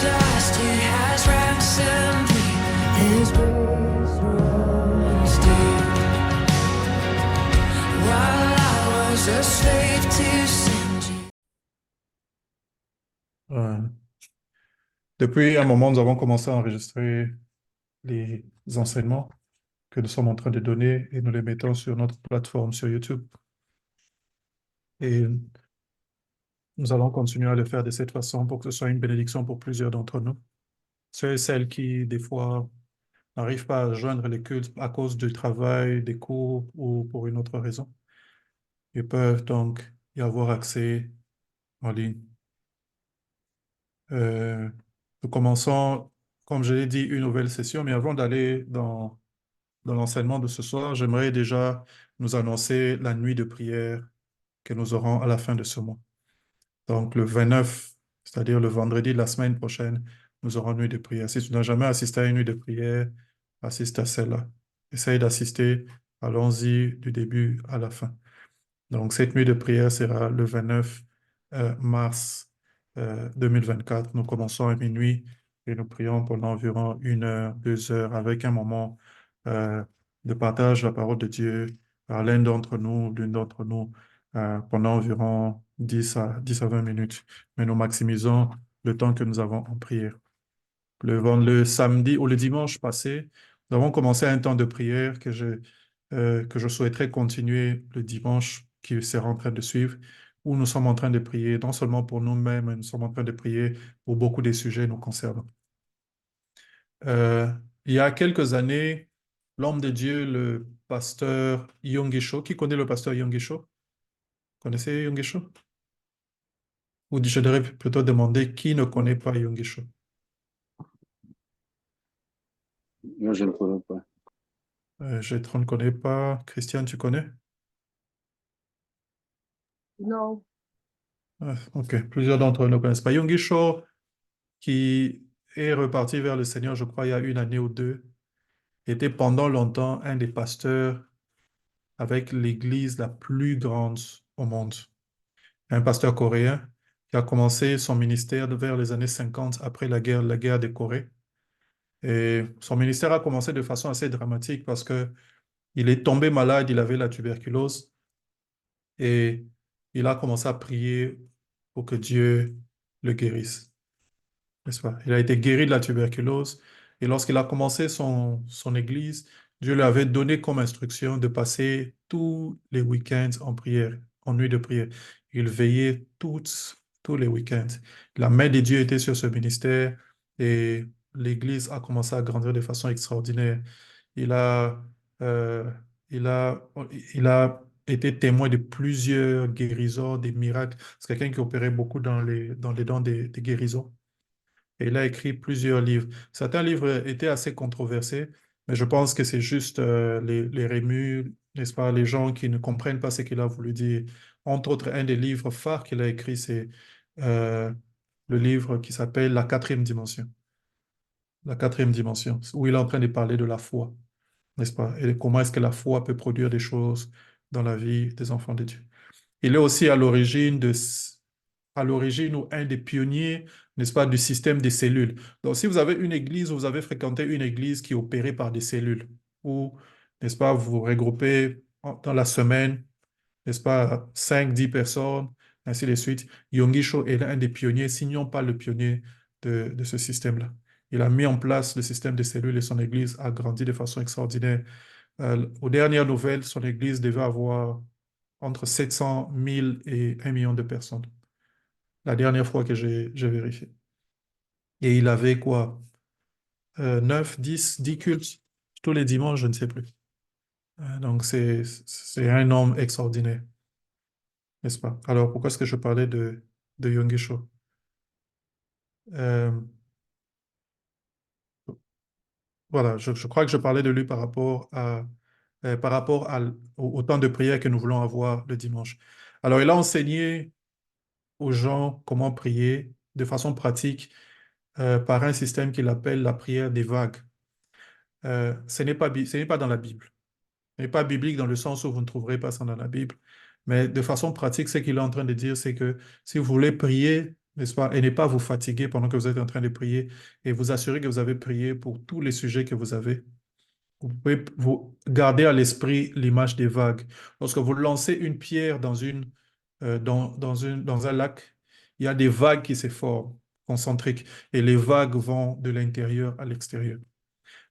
dust, He has ransomed me. His grace runs deep. While I was a slave to sin. Depuis un moment, nous avons commencé à enregistrer les enseignements que nous sommes en train de donner et nous les mettons sur notre plateforme sur YouTube. Et nous allons continuer à le faire de cette façon pour que ce soit une bénédiction pour plusieurs d'entre nous. Ceux et celles qui, des fois, n'arrivent pas à joindre les cultes à cause du travail, des cours ou pour une autre raison. Ils peuvent donc y avoir accès en ligne. Nous commençons, comme je l'ai dit, une nouvelle session, mais avant d'aller dans l'enseignement de ce soir, j'aimerais déjà nous annoncer la nuit de prière que nous aurons à la fin de ce mois. Donc, le 29, c'est-à-dire le vendredi de la semaine prochaine, nous aurons une nuit de prière. Si tu n'as jamais assisté à une nuit de prière, assiste à celle-là. Essaye d'assister, allons-y du début à la fin. Donc, cette nuit de prière sera le 29 mars 2024. Nous commençons à minuit et nous prions pendant environ 1 heure, 2 heures, avec un moment de partage de la parole de Dieu par l'un d'entre nous, l'une d'entre nous, pendant environ 10 à 20 minutes. Mais nous maximisons le temps que nous avons en prière. Le samedi ou le dimanche passé, nous avons commencé un temps de prière que je souhaiterais continuer le dimanche qui sera en train de suivre, où nous sommes en train de prier, non seulement pour nous-mêmes, mais nous sommes en train de prier pour beaucoup des sujets nous concernant. Il y a quelques années, l'homme de Dieu, le pasteur Yonggi Cho, qui connaît le pasteur Yonggi Cho? Connaissez Yonggi Cho? Ou je devrais plutôt demander qui ne connaît pas Yonggi Cho? Moi, je ne connais pas. Gétron ne connaît pas. Christiane, tu connais? Non. Ok, plusieurs d'entre eux ne connaissent pas. Yonggi Cho, qui est reparti vers le Seigneur, je crois, il y a 1 année ou 2, était pendant longtemps un des pasteurs avec l'église la plus grande au monde. Un pasteur coréen qui a commencé son ministère vers les années 50 après la guerre de Corée. Et son ministère a commencé de façon assez dramatique parce que il est tombé malade, il avait la tuberculose et il a commencé à prier pour que Dieu le guérisse. N'est-ce pas? Il a été guéri de la tuberculose et lorsqu'il a commencé son église, Dieu lui avait donné comme instruction de passer tous les week-ends en prière, en nuit de prière. Il veillait tous les week-ends. La main de Dieu était sur ce ministère et l'église a commencé à grandir de façon extraordinaire. Il a, euh, il a, il a été témoin de plusieurs guérisons, des miracles. C'est quelqu'un qui opérait beaucoup dans les dons des guérisons. Et il a écrit plusieurs livres. Certains livres étaient assez controversés, mais je pense que c'est juste les rémus, n'est-ce pas, les gens qui ne comprennent pas ce qu'il a voulu dire. Entre autres, un des livres phares qu'il a écrit, c'est euh, le livre qui s'appelle La quatrième dimension. La quatrième dimension, où il est en train de parler de la foi, n'est-ce pas? Et comment est-ce que la foi peut produire des choses dans la vie des enfants de Dieu. Il est aussi à l'origine ou un des pionniers, n'est-ce pas, du système des cellules. Donc, si vous avez une église, vous avez fréquenté une église qui est opérée par des cellules, où, n'est-ce pas, vous vous regroupez dans la semaine, n'est-ce pas, 5, 10 personnes, ainsi de suite. Yonggi Cho est l'un des pionniers, sinon pas le pionnier de ce système-là. Il a mis en place le système des cellules et son église a grandi de façon extraordinaire. Aux dernières nouvelles, son église devait avoir entre 700 000 et 1 million de personnes. La dernière fois que j'ai vérifié. Et il avait quoi? 9, 10 cultes tous les dimanches, je ne sais plus. Donc c'est un homme extraordinaire, n'est-ce pas? Alors pourquoi est-ce que je parlais de Yonggi Cho? Euh, voilà, je crois que je parlais de lui par rapport au temps de prière que nous voulons avoir le dimanche. Alors il a enseigné aux gens comment prier de façon pratique par un système qu'il appelle la prière des vagues. Ce n'est pas dans la Bible. Ce n'est pas biblique dans le sens où vous ne trouverez pas ça dans la Bible. Mais de façon pratique, ce qu'il est en train de dire, c'est que si vous voulez prier n'est-ce pas? Et ne pas vous fatiguer pendant que vous êtes en train de prier et vous assurer que vous avez prié pour tous les sujets que vous avez. Vous pouvez vous garder à l'esprit l'image des vagues. Lorsque vous lancez une pierre dans un lac, il y a des vagues qui se forment, concentriques, et les vagues vont de l'intérieur à l'extérieur.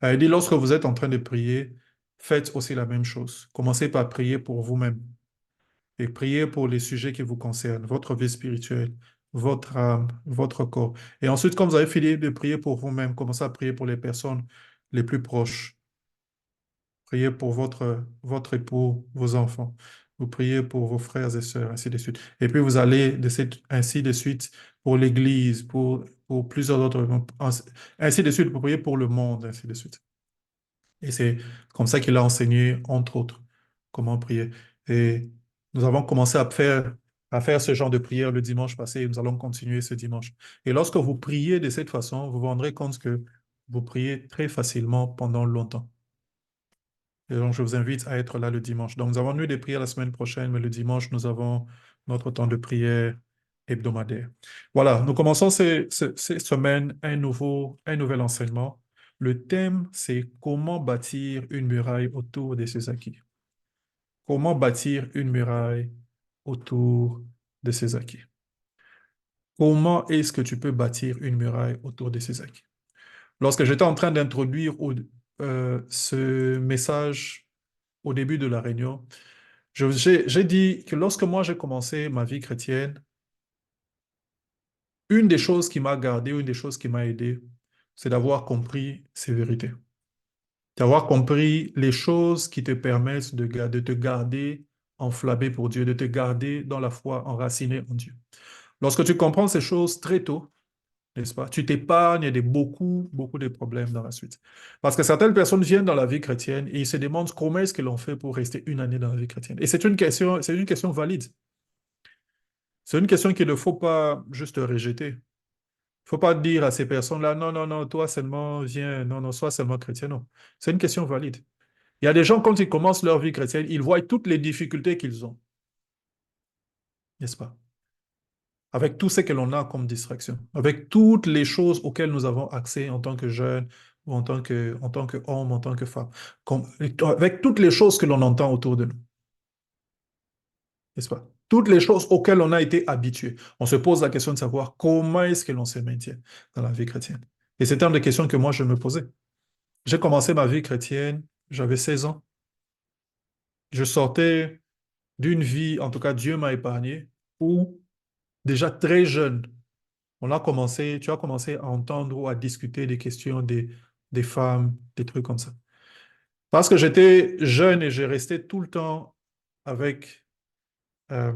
Il dit, lorsque vous êtes en train de prier, faites aussi la même chose. Commencez par prier pour vous-même et priez pour les sujets qui vous concernent, votre vie spirituelle, votre âme, votre corps. Et ensuite, quand vous avez fini de prier pour vous-même, commencez à prier pour les personnes les plus proches. Priez pour votre époux, vos enfants. Vous priez pour vos frères et sœurs, ainsi de suite. Et puis vous allez ainsi de suite pour l'Église, pour plusieurs autres, ainsi de suite, pour prier pour le monde, ainsi de suite. Et c'est comme ça qu'il a enseigné, entre autres, comment prier. Et nous avons commencé à faire ce genre de prière le dimanche passé et nous allons continuer ce dimanche. Et lorsque vous priez de cette façon, vous vous rendrez compte que vous priez très facilement pendant longtemps. Et donc, je vous invite à être là le dimanche. Donc, nous avons eu des prières la semaine prochaine, mais le dimanche, nous avons notre temps de prière hebdomadaire. Voilà, nous commençons ces semaines un nouvel enseignement. Le thème, c'est comment bâtir une muraille autour de ses acquis. Comment bâtir une muraille autour de ses acquis. Comment est-ce que tu peux bâtir une muraille autour de ses acquis? Lorsque j'étais en train d'introduire ce message au début de la réunion, j'ai dit que lorsque moi j'ai commencé ma vie chrétienne, une des choses qui m'a gardé, une des choses qui m'a aidé, c'est d'avoir compris ces vérités. D'avoir compris les choses qui te permettent de te garder enflammé pour Dieu, de te garder dans la foi, enraciné en Dieu. Lorsque tu comprends ces choses très tôt, n'est-ce pas, tu t'épargnes beaucoup de problèmes dans la suite. Parce que certaines personnes viennent dans la vie chrétienne et ils se demandent comment est-ce que l'on fait pour rester une année dans la vie chrétienne. Et c'est une question valide. C'est une question qu'il ne faut pas juste rejeter. Il ne faut pas dire à ces personnes-là, non, non, non, toi seulement viens, non, non, sois seulement chrétien. Non, c'est une question valide. Il y a des gens, quand ils commencent leur vie chrétienne, ils voient toutes les difficultés qu'ils ont, n'est-ce pas? Avec tout ce que l'on a comme distraction, avec toutes les choses auxquelles nous avons accès en tant que jeunes, ou en tant qu'homme, en tant que femme, avec toutes les choses que l'on entend autour de nous, n'est-ce pas? Toutes les choses auxquelles on a été habitué. On se pose la question de savoir comment est-ce que l'on se maintient dans la vie chrétienne. Et c'est une des questions que moi, je me posais. J'ai commencé ma vie chrétienne, j'avais 16 ans. Je sortais d'une vie, en tout cas, Dieu m'a épargné, où déjà très jeune, tu as commencé à entendre ou à discuter des questions des femmes, des trucs comme ça. Parce que j'étais jeune et j'ai resté tout le temps avec, euh,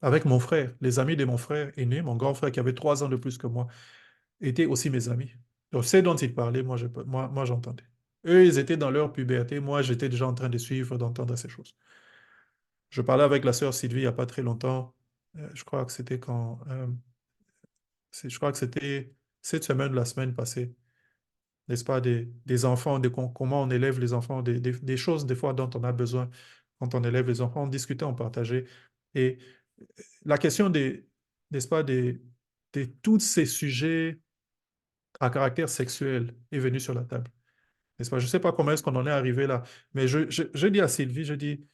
avec mon frère. Les amis de mon frère aîné, mon grand frère qui avait 3 ans de plus que moi, étaient aussi mes amis. Donc, ce dont ils parlaient, moi, j'entendais. Eux, ils étaient dans leur puberté. Moi, j'étais déjà en train de suivre, d'entendre ces choses. Je parlais avec la sœur Sylvie il n'y a pas très longtemps. Je crois que c'était je crois que c'était cette semaine ou la semaine passée, n'est-ce pas, des enfants, comment on élève les enfants, des choses des fois dont on a besoin quand on élève les enfants. On discutait, on partageait. Et la question n'est-ce pas, de tous ces sujets à caractère sexuel est venue sur la table. N'est-ce pas? Je ne sais pas comment est-ce qu'on en est arrivé là, mais je dis à Sylvie,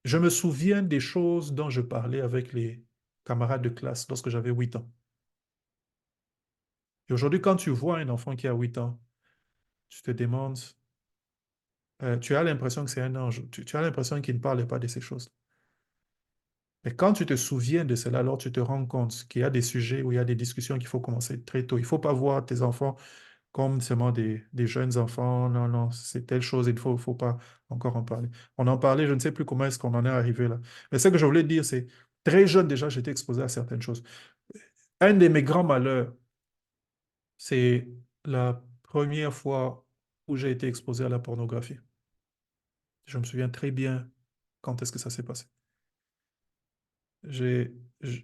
je me souviens des choses dont je parlais avec les camarades de classe lorsque j'avais 8 ans. Et aujourd'hui, quand tu vois un enfant qui a 8 ans, tu te demandes, tu as l'impression que c'est un ange, tu as l'impression qu'il ne parle pas de ces choses. Mais quand tu te souviens de cela, alors tu te rends compte qu'il y a des sujets où il y a des discussions qu'il faut commencer très tôt. Il ne faut pas voir tes enfants comme seulement des jeunes enfants. Non, non, c'est telle chose, il ne faut pas encore en parler. On en parlait, je ne sais plus comment est-ce qu'on en est arrivé là. Mais ce que je voulais dire, c'est, très jeune déjà, j'étais exposé à certaines choses. Un de mes grands malheurs, c'est la première fois où j'ai été exposé à la pornographie. Je me souviens très bien quand est-ce que ça s'est passé.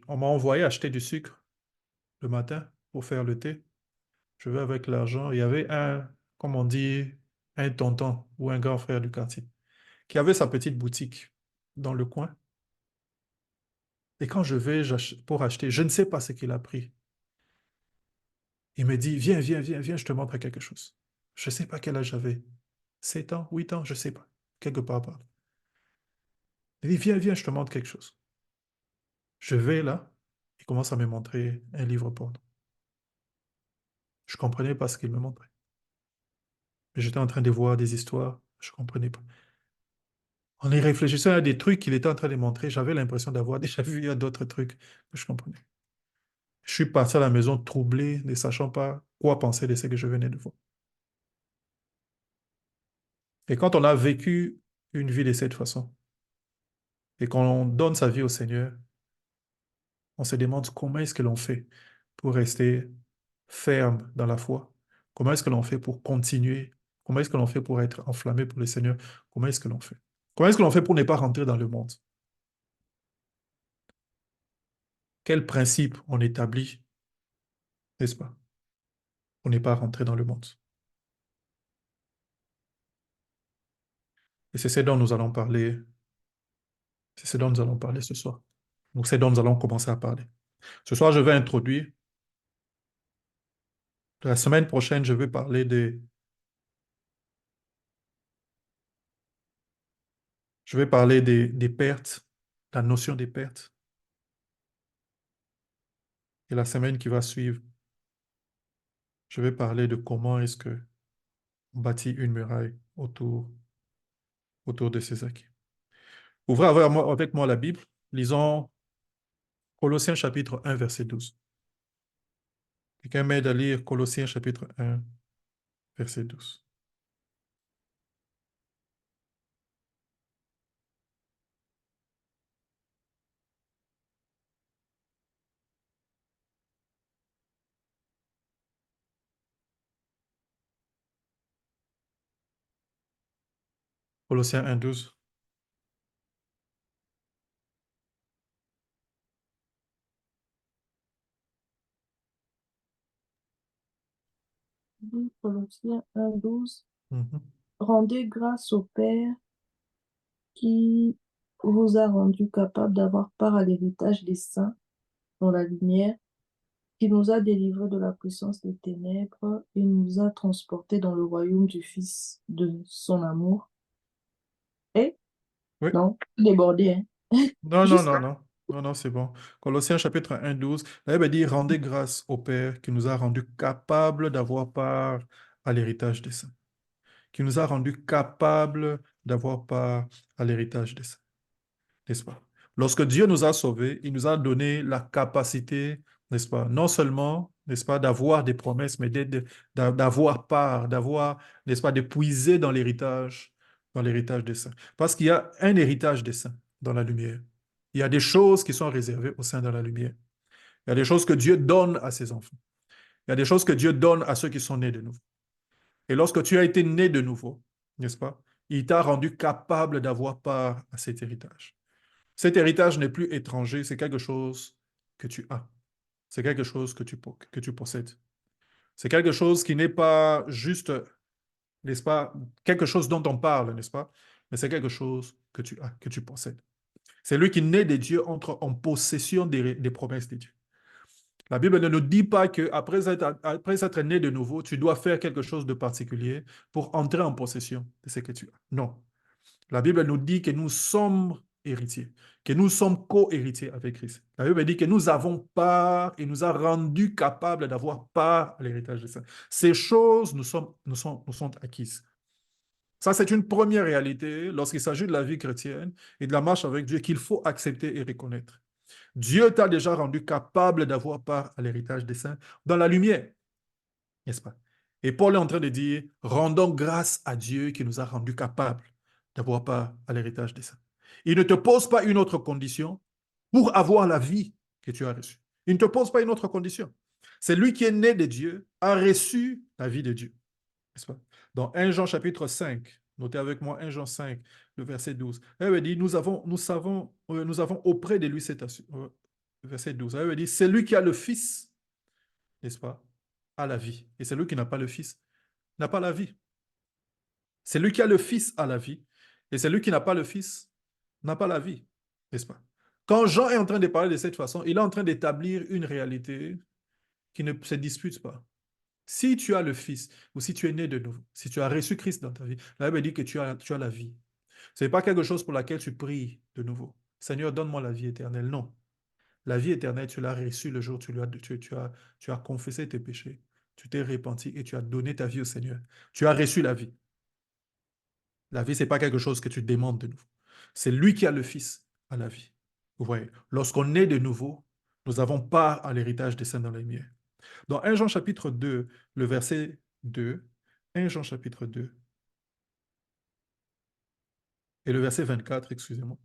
On m'a envoyé acheter du sucre le matin pour faire le thé. Je vais avec l'argent. Il y avait comme on dit, un tonton ou un grand frère du quartier qui avait sa petite boutique dans le coin. Et quand je vais pour acheter, je ne sais pas ce qu'il a pris. Il me dit, viens, viens, viens, viens, je te montre quelque chose. Je ne sais pas quel âge j'avais. 7 ans, 8 ans, je ne sais pas. Quelque part par là. Il dit, viens, viens, je te montre quelque chose. Je vais là, il commence à me montrer un livre porno. Je ne comprenais pas ce qu'il me montrait. Mais j'étais en train de voir des histoires, je ne comprenais pas. En y réfléchissant à des trucs qu'il était en train de montrer, j'avais l'impression d'avoir déjà vu d'autres trucs que je comprenais. Je suis parti à la maison troublé, ne sachant pas quoi penser de ce que je venais de voir. Et quand on a vécu une vie de cette façon, et qu'on donne sa vie au Seigneur, on se demande comment est-ce que l'on fait pour rester ferme dans la foi? Comment est-ce que l'on fait pour continuer? Comment est-ce que l'on fait pour être enflammé pour le Seigneur? Comment est-ce que l'on fait? Comment est-ce que l'on fait pour ne pas rentrer dans le monde? Quel principe on établit, n'est-ce pas, pour ne pas rentrer dans le monde? Et c'est ce dont nous allons parler, c'est ce dont nous allons parler ce soir. Donc c'est dont nous allons commencer à parler. Ce soir, je vais introduire. La semaine prochaine, je vais parler des pertes, la notion des pertes. Et la semaine qui va suivre, je vais parler de comment est-ce que on bâtit une muraille autour de ces acquis. Ouvrez avec moi la Bible. Lisons Colossiens chapitre 1, verset 12. Quelqu'un m'aide à lire Colossiens chapitre 1, verset 12. Colossiens 1, 12. Colossiens 1:12. Mhm. Rendez grâce au Père qui vous a rendu capable d'avoir part à l'héritage des saints dans la lumière, qui nous a délivrés de la puissance des ténèbres et nous a transportés dans le royaume du Fils de son amour. Et Oui. non, débordé, hein. Non, non, Juste non, là. non. Non, non, c'est bon. Colossiens chapitre 1, 12. La Bible dit, rendez grâce au Père qui nous a rendus capables d'avoir part à l'héritage des saints. Qui nous a rendus capables d'avoir part à l'héritage des saints. N'est-ce pas? Lorsque Dieu nous a sauvés, il nous a donné la capacité, n'est-ce pas, non seulement, n'est-ce pas, d'avoir des promesses, mais d'avoir part, d'avoir, n'est-ce pas, de puiser dans l'héritage des saints. Parce qu'il y a un héritage des saints dans la lumière. Il y a des choses qui sont réservées aux saints dans la lumière. Il y a des choses que Dieu donne à ses enfants. Il y a des choses que Dieu donne à ceux qui sont nés de nouveau. Et lorsque tu as été né de nouveau, n'est-ce pas, il t'a rendu capable d'avoir part à cet héritage. Cet héritage n'est plus étranger, c'est quelque chose que tu as. C'est quelque chose que tu possèdes. C'est quelque chose qui n'est pas juste, n'est-ce pas, quelque chose dont on parle, n'est-ce pas? Mais c'est quelque chose que tu as, que tu possèdes. C'est lui qui naît des dieux entre en possession des promesses de Dieu. La Bible ne nous dit pas qu'après après être né de nouveau, tu dois faire quelque chose de particulier pour entrer en possession de ce que tu as. Non. La Bible nous dit que nous sommes héritiers, que nous sommes co-héritiers avec Christ. La Bible dit que nous avons part et nous a rendus capables d'avoir part à l'héritage des saints. Ces choses nous sont acquises. Ça, c'est une première réalité lorsqu'il s'agit de la vie chrétienne et de la marche avec Dieu qu'il faut accepter et reconnaître. Dieu t'a déjà rendu capable d'avoir part à l'héritage des saints dans la lumière, n'est-ce pas? Et Paul est en train de dire, rendons grâce à Dieu qui nous a rendus capables d'avoir part à l'héritage des saints. Il ne te pose pas une autre condition pour avoir la vie que tu as reçue. Il ne te pose pas une autre condition. C'est lui qui est né de Dieu, a reçu la vie de Dieu. N'est-ce pas? Dans 1 Jean chapitre 5, notez avec moi 1 Jean 5, le verset 12. Elle dit, nous avons auprès de lui cette assurance. Verset 12. Elle dit, c'est lui qui a le Fils, n'est-ce pas, a la vie. Et c'est lui qui n'a pas le Fils, n'a pas la vie. C'est lui qui a le Fils a la vie. Et c'est lui qui n'a pas le Fils, n'a pas la vie. N'est-ce pas? Quand Jean est en train de parler de cette façon, il est en train d'établir une réalité qui ne se dispute pas. Si tu as le Fils, ou si tu es né de nouveau, si tu as reçu Christ dans ta vie, la Bible dit que tu as la vie. Ce n'est pas quelque chose pour laquelle tu pries de nouveau. Seigneur, donne-moi la vie éternelle. Non. La vie éternelle, tu l'as reçue le jour où tu as confessé tes péchés. Tu t'es repenti et tu as donné ta vie au Seigneur. Tu as reçu la vie. La vie, ce n'est pas quelque chose que tu demandes de nouveau. C'est lui qui a le Fils à la vie. Vous voyez, lorsqu'on est de nouveau, nous avons part à l'héritage des saints dans la lumière. Dans 1 Jean chapitre 2, le verset 2, 1 Jean chapitre 2 et le verset 24, excusez-moi,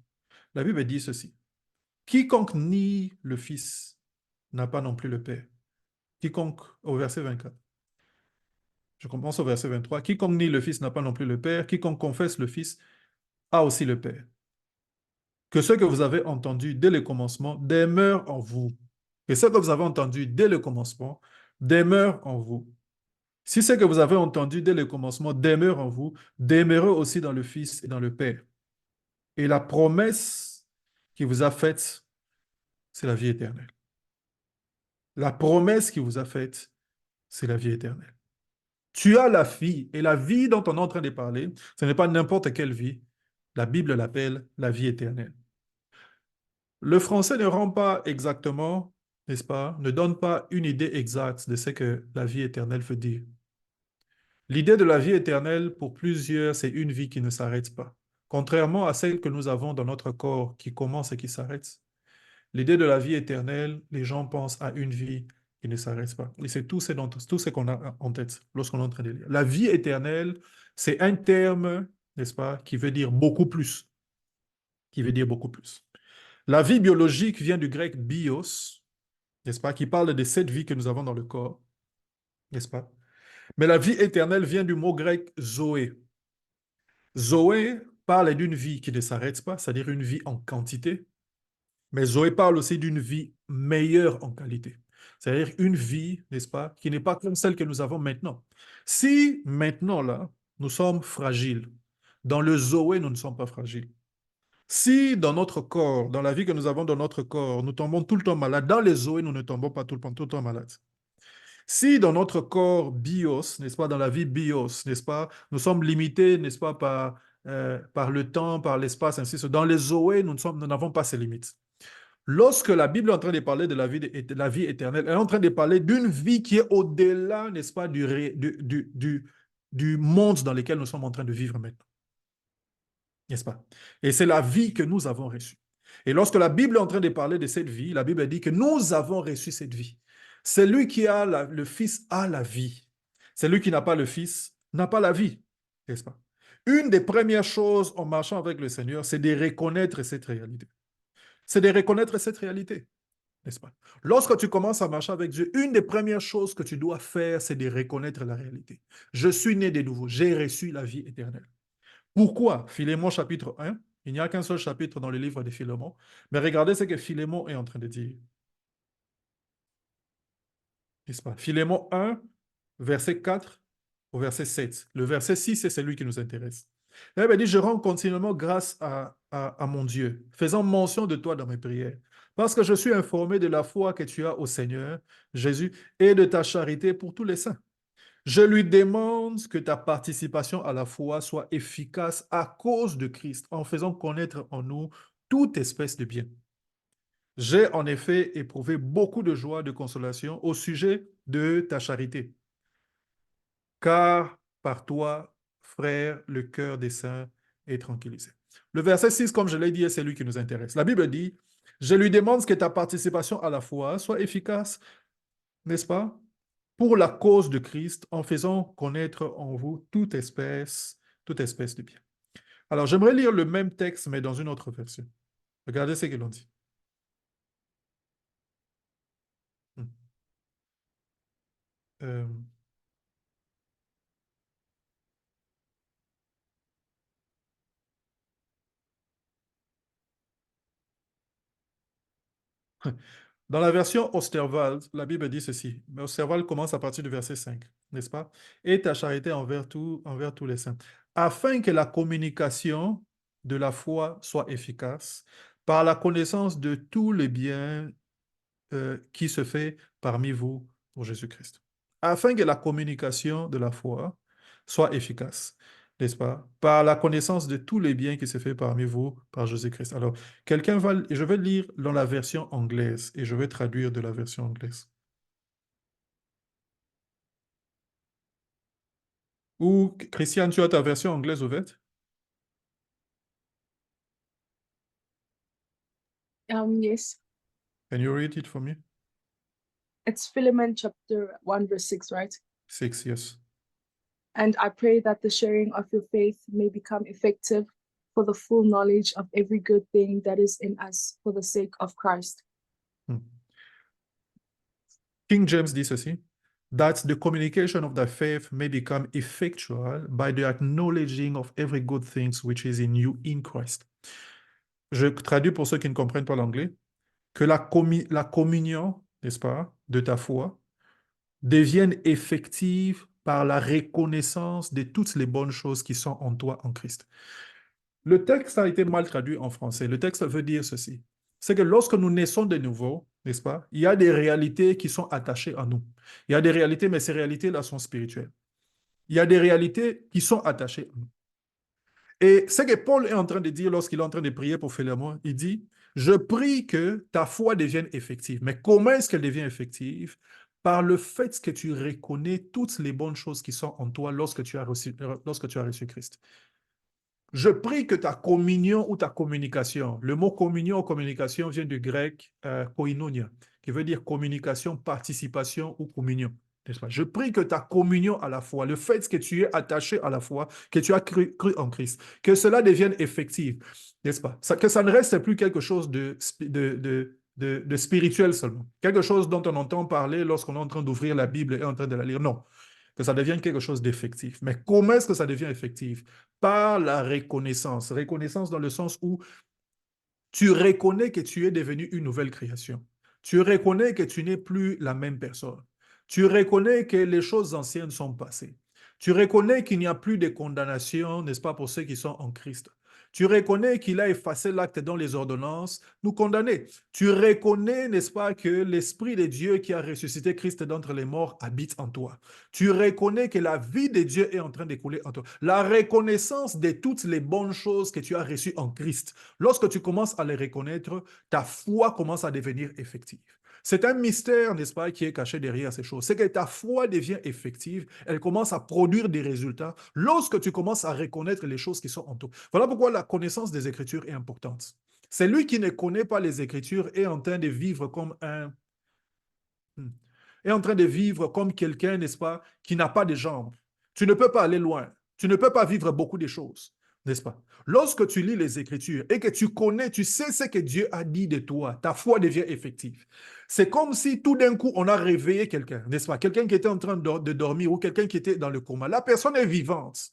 la Bible dit ceci. Quiconque nie le Fils n'a pas non plus le Père. Quiconque, au verset 24. Je commence au verset 23. Quiconque nie le Fils n'a pas non plus le Père. Quiconque confesse le Fils a aussi le Père. Que ce que vous avez entendu dès le commencement demeure en vous. Que ce que vous avez entendu dès le commencement demeure en vous. Si ce que vous avez entendu dès le commencement demeure en vous, demeurez aussi dans le Fils et dans le Père. Et la promesse qui vous a faite, c'est la vie éternelle. La promesse qui vous a faite, c'est la vie éternelle. Tu as la vie, et la vie dont on est en train de parler, ce n'est pas n'importe quelle vie. La Bible l'appelle la vie éternelle. Le français ne rend pas exactement, n'est-ce pas, ne donne pas une idée exacte de ce que la vie éternelle veut dire. L'idée de la vie éternelle, pour plusieurs, c'est une vie qui ne s'arrête pas. Contrairement à celle que nous avons dans notre corps qui commence et qui s'arrête, l'idée de la vie éternelle, les gens pensent à une vie qui ne s'arrête pas. Et c'est tout ce qu'on a en tête lorsqu'on est en train de lire. La vie éternelle, c'est un terme, n'est-ce pas, qui veut dire beaucoup plus. Qui veut dire beaucoup plus. La vie biologique vient du grec bios, n'est-ce pas, qui parle de cette vie que nous avons dans le corps, n'est-ce pas? Mais la vie éternelle vient du mot grec zoé. Zoé parle d'une vie qui ne s'arrête pas, c'est-à-dire une vie en quantité, mais Zoé parle aussi d'une vie meilleure en qualité. C'est-à-dire une vie, n'est-ce pas, qui n'est pas comme celle que nous avons maintenant. Si maintenant, là, nous sommes fragiles, dans le Zoé, nous ne sommes pas fragiles. Si dans notre corps, dans la vie que nous avons dans notre corps, nous tombons tout le temps malades, dans les Zoé, nous ne tombons pas tout le temps malades. Si dans notre corps bios, n'est-ce pas, dans la vie bios, n'est-ce pas, nous sommes limités, n'est-ce pas, par le temps, par l'espace, ainsi de suite. Dans les Zoé, nous n'avons pas ces limites. Lorsque la Bible est en train de parler de la vie éternelle, elle est en train de parler d'une vie qui est au-delà, n'est-ce pas, du monde dans lequel nous sommes en train de vivre maintenant. N'est-ce pas? Et c'est la vie que nous avons reçue. Et lorsque la Bible est en train de parler de cette vie, la Bible dit que nous avons reçu cette vie. Celui qui a le Fils a la vie. Celui qui n'a pas le Fils n'a pas la vie. N'est-ce pas? Une des premières choses en marchant avec le Seigneur, c'est de reconnaître cette réalité. C'est de reconnaître cette réalité, n'est-ce pas? Lorsque tu commences à marcher avec Dieu, une des premières choses que tu dois faire, c'est de reconnaître la réalité. Je suis né de nouveau, j'ai reçu la vie éternelle. Pourquoi? Philémon chapitre 1, il n'y a qu'un seul chapitre dans le livre de Philémon, mais regardez ce que Philémon est en train de dire. N'est-ce pas? Philémon 1, verset 4 au verset 7. Le verset 6, c'est celui qui nous intéresse. La Bible dit, je rends continuellement grâce à mon Dieu, faisant mention de toi dans mes prières, parce que je suis informé de la foi que tu as au Seigneur Jésus et de ta charité pour tous les saints. Je lui demande que ta participation à la foi soit efficace à cause de Christ, en faisant connaître en nous toute espèce de bien. J'ai en effet éprouvé beaucoup de joie, de consolation au sujet de ta charité, car par toi, frère, le cœur des saints est tranquillisé. Le verset 6, comme je l'ai dit, c'est lui qui nous intéresse. La Bible dit, je lui demande que ta participation à la foi soit efficace, n'est-ce pas, pour la cause de Christ, en faisant connaître en vous toute espèce de bien. Alors, j'aimerais lire le même texte, mais dans une autre version. Regardez ce qu'ils ont dit. Euh, Dans la version Osterwald, la Bible dit ceci. Mais Osterwald commence à partir du verset 5, n'est-ce pas? Et ta charité envers tous les saints, afin que la communication de la foi soit efficace par la connaissance de tous les biens qui se fait parmi vous pour Jésus-Christ. afin que la communication de la foi soit efficace, n'est-ce pas? Par la connaissance de tous les biens qui se fait parmi vous par Jésus-Christ. Alors, je vais lire dans la version anglaise et je vais traduire de la version anglaise. Ou, Christiane, tu as ta version anglaise ouverte? Yes, Can you read it for me? it's Philemon chapter 1, verse 6, right? 6, yes. And I pray that the sharing of your faith may become effective for the full knowledge of every good thing that is in us for the sake of Christ. King James dit ceci, that the communication of thy faith may become effectual by the acknowledging of every good thing which is in you in Christ. Je traduis pour ceux qui ne comprennent pas l'anglais, que la communion, n'est-ce pas, de ta foi, devienne effective par la reconnaissance de toutes les bonnes choses qui sont en toi en Christ. Le texte a été mal traduit en français. Le texte veut dire ceci. C'est que lorsque nous naissons de nouveau, n'est-ce pas, il y a des réalités qui sont attachées à nous. Il y a des réalités, mais ces réalités-là sont spirituelles. Il y a des réalités qui sont attachées à nous. Et ce que Paul est en train de dire lorsqu'il est en train de prier pour Philémon, il dit, je prie que ta foi devienne effective. Mais comment est-ce qu'elle devient effective? Par le fait que tu reconnais toutes les bonnes choses qui sont en toi lorsque tu as reçu Christ. Je prie que ta communion ou ta communication, le mot communion ou communication vient du grec koinonia, qui veut dire communication, participation ou communion. N'est-ce pas? Je prie que ta communion à la foi, le fait que tu es attaché à la foi, que tu as cru en Christ, que cela devienne effectif, n'est-ce pas? Que ça ne reste plus quelque chose de spirituel seulement, quelque chose dont on entend parler lorsqu'on est en train d'ouvrir la Bible et en train de la lire. Non, que ça devienne quelque chose d'effectif. Mais comment est-ce que ça devient effectif? Par la reconnaissance. Reconnaissance dans le sens où tu reconnais que tu es devenu une nouvelle création. Tu reconnais que tu n'es plus la même personne. Tu reconnais que les choses anciennes sont passées. Tu reconnais qu'il n'y a plus de condamnation, n'est-ce pas, pour ceux qui sont en Christ. Tu reconnais qu'il a effacé l'acte dont les ordonnances nous condamnaient. Tu reconnais, n'est-ce pas, que l'Esprit de Dieu qui a ressuscité Christ d'entre les morts habite en toi. Tu reconnais que la vie de Dieu est en train d'écouler en toi. La reconnaissance de toutes les bonnes choses que tu as reçues en Christ. Lorsque tu commences à les reconnaître, ta foi commence à devenir effective. C'est un mystère, n'est-ce pas, qui est caché derrière ces choses. C'est que ta foi devient effective, elle commence à produire des résultats lorsque tu commences à reconnaître les choses qui sont en toi. Voilà pourquoi la connaissance des Écritures est importante. Celui qui ne connaît pas les Écritures est en train de vivre comme est en train de vivre comme quelqu'un, n'est-ce pas, qui n'a pas de jambes. Tu ne peux pas aller loin. Tu ne peux pas vivre beaucoup de choses, n'est-ce pas? Lorsque tu lis les Écritures et que tu connais, tu sais ce que Dieu a dit de toi, ta foi devient effective. C'est comme si tout d'un coup, on a réveillé quelqu'un, n'est-ce pas? Quelqu'un qui était en train de dormir ou quelqu'un qui était dans le coma. La personne est vivante.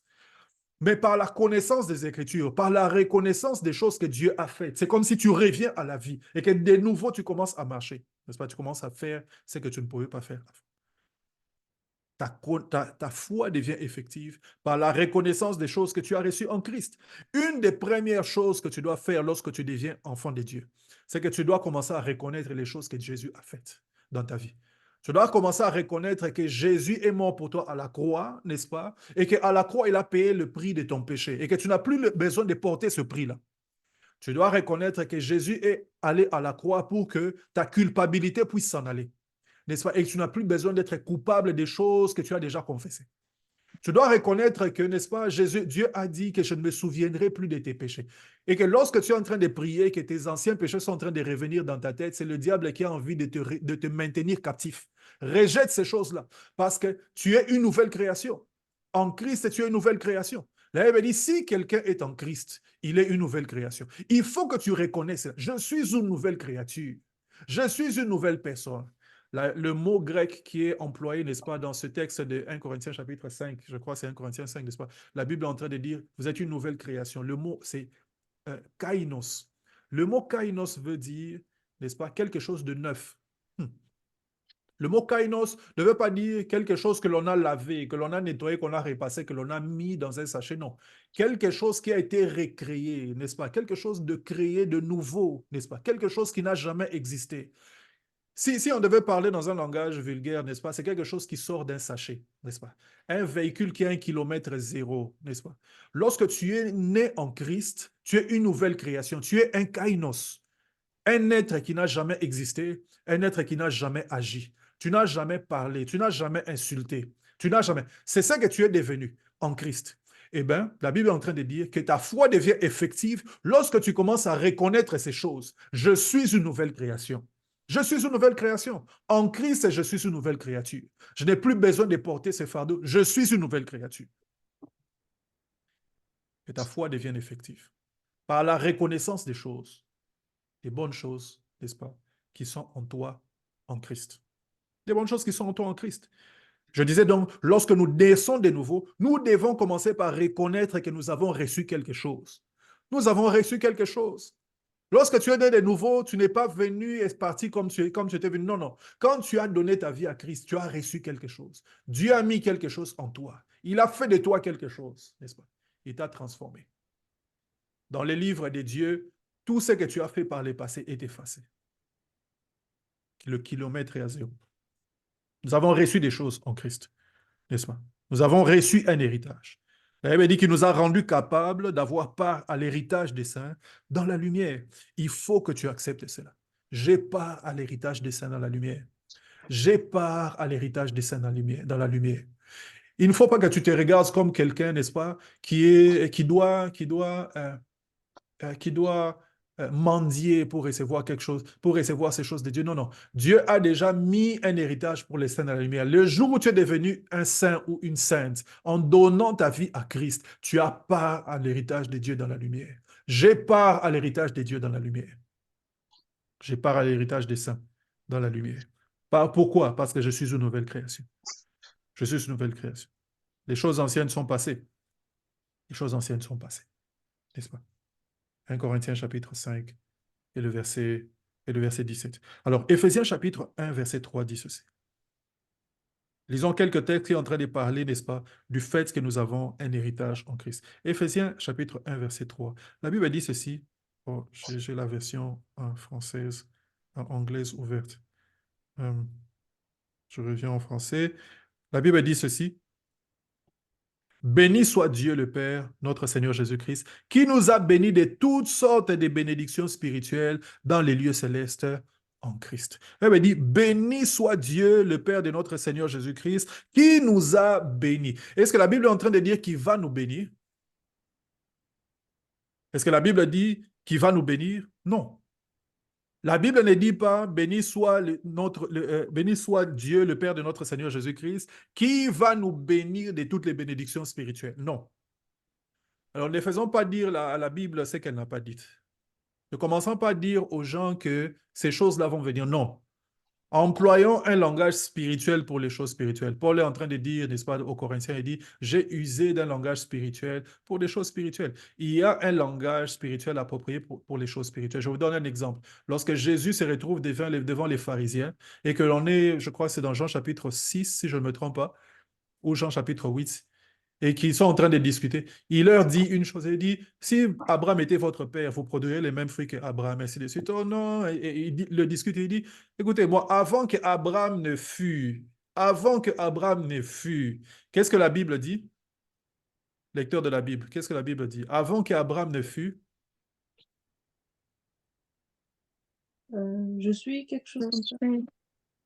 Mais par la connaissance des Écritures, par la reconnaissance des choses que Dieu a faites, c'est comme si tu reviens à la vie et que de nouveau, tu commences à marcher, n'est-ce pas? Tu commences à faire ce que tu ne pouvais pas faire avant. Ta foi devient effective par la reconnaissance des choses que tu as reçues en Christ. Une des premières choses que tu dois faire lorsque tu deviens enfant de Dieu, c'est que tu dois commencer à reconnaître les choses que Jésus a faites dans ta vie. Tu dois commencer à reconnaître que Jésus est mort pour toi à la croix, n'est-ce pas? Et qu'à la croix, il a payé le prix de ton péché et que tu n'as plus besoin de porter ce prix-là. Tu dois reconnaître que Jésus est allé à la croix pour que ta culpabilité puisse s'en aller, n'est-ce pas? Et que tu n'as plus besoin d'être coupable des choses que tu as déjà confessées. Tu dois reconnaître que, n'est-ce pas, Dieu a dit que je ne me souviendrai plus de tes péchés. Et que lorsque tu es en train de prier, que tes anciens péchés sont en train de revenir dans ta tête, c'est le diable qui a envie de te maintenir captif. Rejette ces choses-là parce que tu es une nouvelle création. En Christ, tu es une nouvelle création. La Bible dit, si quelqu'un est en Christ, il est une nouvelle création. Il faut que tu reconnaisses, je suis une nouvelle créature. Je suis une nouvelle personne. Le mot grec qui est employé, n'est-ce pas, dans ce texte de 1 Corinthiens chapitre 5, je crois que c'est 1 Corinthiens 5, n'est-ce pas? La Bible est en train de dire, vous êtes une nouvelle création. Le mot, c'est kainos. Le mot kainos veut dire, n'est-ce pas, quelque chose de neuf. Le mot kainos ne veut pas dire quelque chose que l'on a lavé, que l'on a nettoyé, qu'on a repassé, que l'on a mis dans un sachet, non. Quelque chose qui a été recréé, n'est-ce pas? Quelque chose de créé de nouveau, n'est-ce pas? Quelque chose qui n'a jamais existé. Si on devait parler dans un langage vulgaire, n'est-ce pas, c'est quelque chose qui sort d'un sachet, n'est-ce pas? Un véhicule qui a 1 km 0, n'est-ce pas? Lorsque tu es né en Christ, tu es une nouvelle création, tu es un kainos, un être qui n'a jamais existé, un être qui n'a jamais agi. Tu n'as jamais parlé, tu n'as jamais insulté, tu n'as jamais. C'est ça que tu es devenu en Christ. Eh bien, la Bible est en train de dire que ta foi devient effective lorsque tu commences à reconnaître ces choses. Je suis une nouvelle création. Je suis une nouvelle création. En Christ, je suis une nouvelle créature. Je n'ai plus besoin de porter ces fardeaux. Je suis une nouvelle créature. Que ta foi devienne effective. Par la reconnaissance des choses, des bonnes choses, n'est-ce pas, qui sont en toi, en Christ. Des bonnes choses qui sont en toi, en Christ. Je disais donc, lorsque nous naissons de nouveau, nous devons commencer par reconnaître que nous avons reçu quelque chose. Nous avons reçu quelque chose. Lorsque tu es né de nouveau, tu n'es pas venu et parti comme tu étais venu. Non, non. Quand tu as donné ta vie à Christ, tu as reçu quelque chose. Dieu a mis quelque chose en toi. Il a fait de toi quelque chose, n'est-ce pas? Il t'a transformé. Dans les livres de Dieu, tout ce que tu as fait par le passé est effacé. Le kilomètre est à 0. Nous avons reçu des choses en Christ, n'est-ce pas? Nous avons reçu un héritage. La Bible dit qu'il nous a rendus capables d'avoir part à l'héritage des saints dans la lumière. Il faut que tu acceptes cela. J'ai part à l'héritage des saints dans la lumière. J'ai part à l'héritage des saints dans la lumière. Il ne faut pas que tu te regardes comme quelqu'un, n'est-ce pas, qui doit mendier pour recevoir quelque chose, pour recevoir ces choses de Dieu. Non, non. Dieu a déjà mis un héritage pour les saints dans la lumière. Le jour où tu es devenu un saint ou une sainte, en donnant ta vie à Christ, tu as part à l'héritage de Dieu dans la lumière. J'ai part à l'héritage de Dieu dans la lumière. J'ai part à l'héritage des saints dans la lumière. Pourquoi? Parce que je suis une nouvelle création. Je suis une nouvelle création. Les choses anciennes sont passées. Les choses anciennes sont passées. N'est-ce pas? 1 Corinthiens chapitre 5 et le verset 17. Alors, Éphésiens chapitre 1, verset 3 dit ceci. Lisons quelques textes qui sont en train de parler, n'est-ce pas, du fait que nous avons un héritage en Christ. Éphésiens chapitre 1, verset 3. La Bible dit ceci. Oh, j'ai la version française, en anglaise ouverte. Je reviens en français. La Bible dit ceci. Béni soit Dieu le Père, notre Seigneur Jésus-Christ, qui nous a bénis de toutes sortes de bénédictions spirituelles dans les lieux célestes en Christ. Elle dit, béni soit Dieu le Père de notre Seigneur Jésus-Christ, qui nous a bénis. Est-ce que la Bible est en train de dire qu'il va nous bénir? Est-ce que la Bible dit qu'il va nous bénir? Non. La Bible ne dit pas béni soit, béni soit Dieu, le Père de notre Seigneur Jésus-Christ, qui va nous bénir de toutes les bénédictions spirituelles. Non. Alors ne faisons pas dire à la Bible ce qu'elle n'a pas dit. Ne commençons pas à dire aux gens que ces choses-là vont venir. Non. Employons un langage spirituel pour les choses spirituelles. Paul est en train de dire, n'est-ce pas, aux Corinthiens, il dit, j'ai usé d'un langage spirituel pour des choses spirituelles. Il y a un langage spirituel approprié pour les choses spirituelles. Je vous donne un exemple. Lorsque Jésus se retrouve devant les pharisiens et que l'on est, je crois que c'est dans Jean chapitre 6, si je ne me trompe pas, ou Jean chapitre 8, et qu'ils sont en train de discuter, il leur dit une chose, il dit, si Abraham était votre père, vous produirez les mêmes fruits qu'Abraham, ainsi de suite. Oh non, et il le discute, il dit, écoutez, moi, avant que Abraham ne fût, qu'est-ce que la Bible dit? Lecteur de la Bible, qu'est-ce que la Bible dit? Avant qu'Abraham ne fût, Je suis quelque chose comme ça.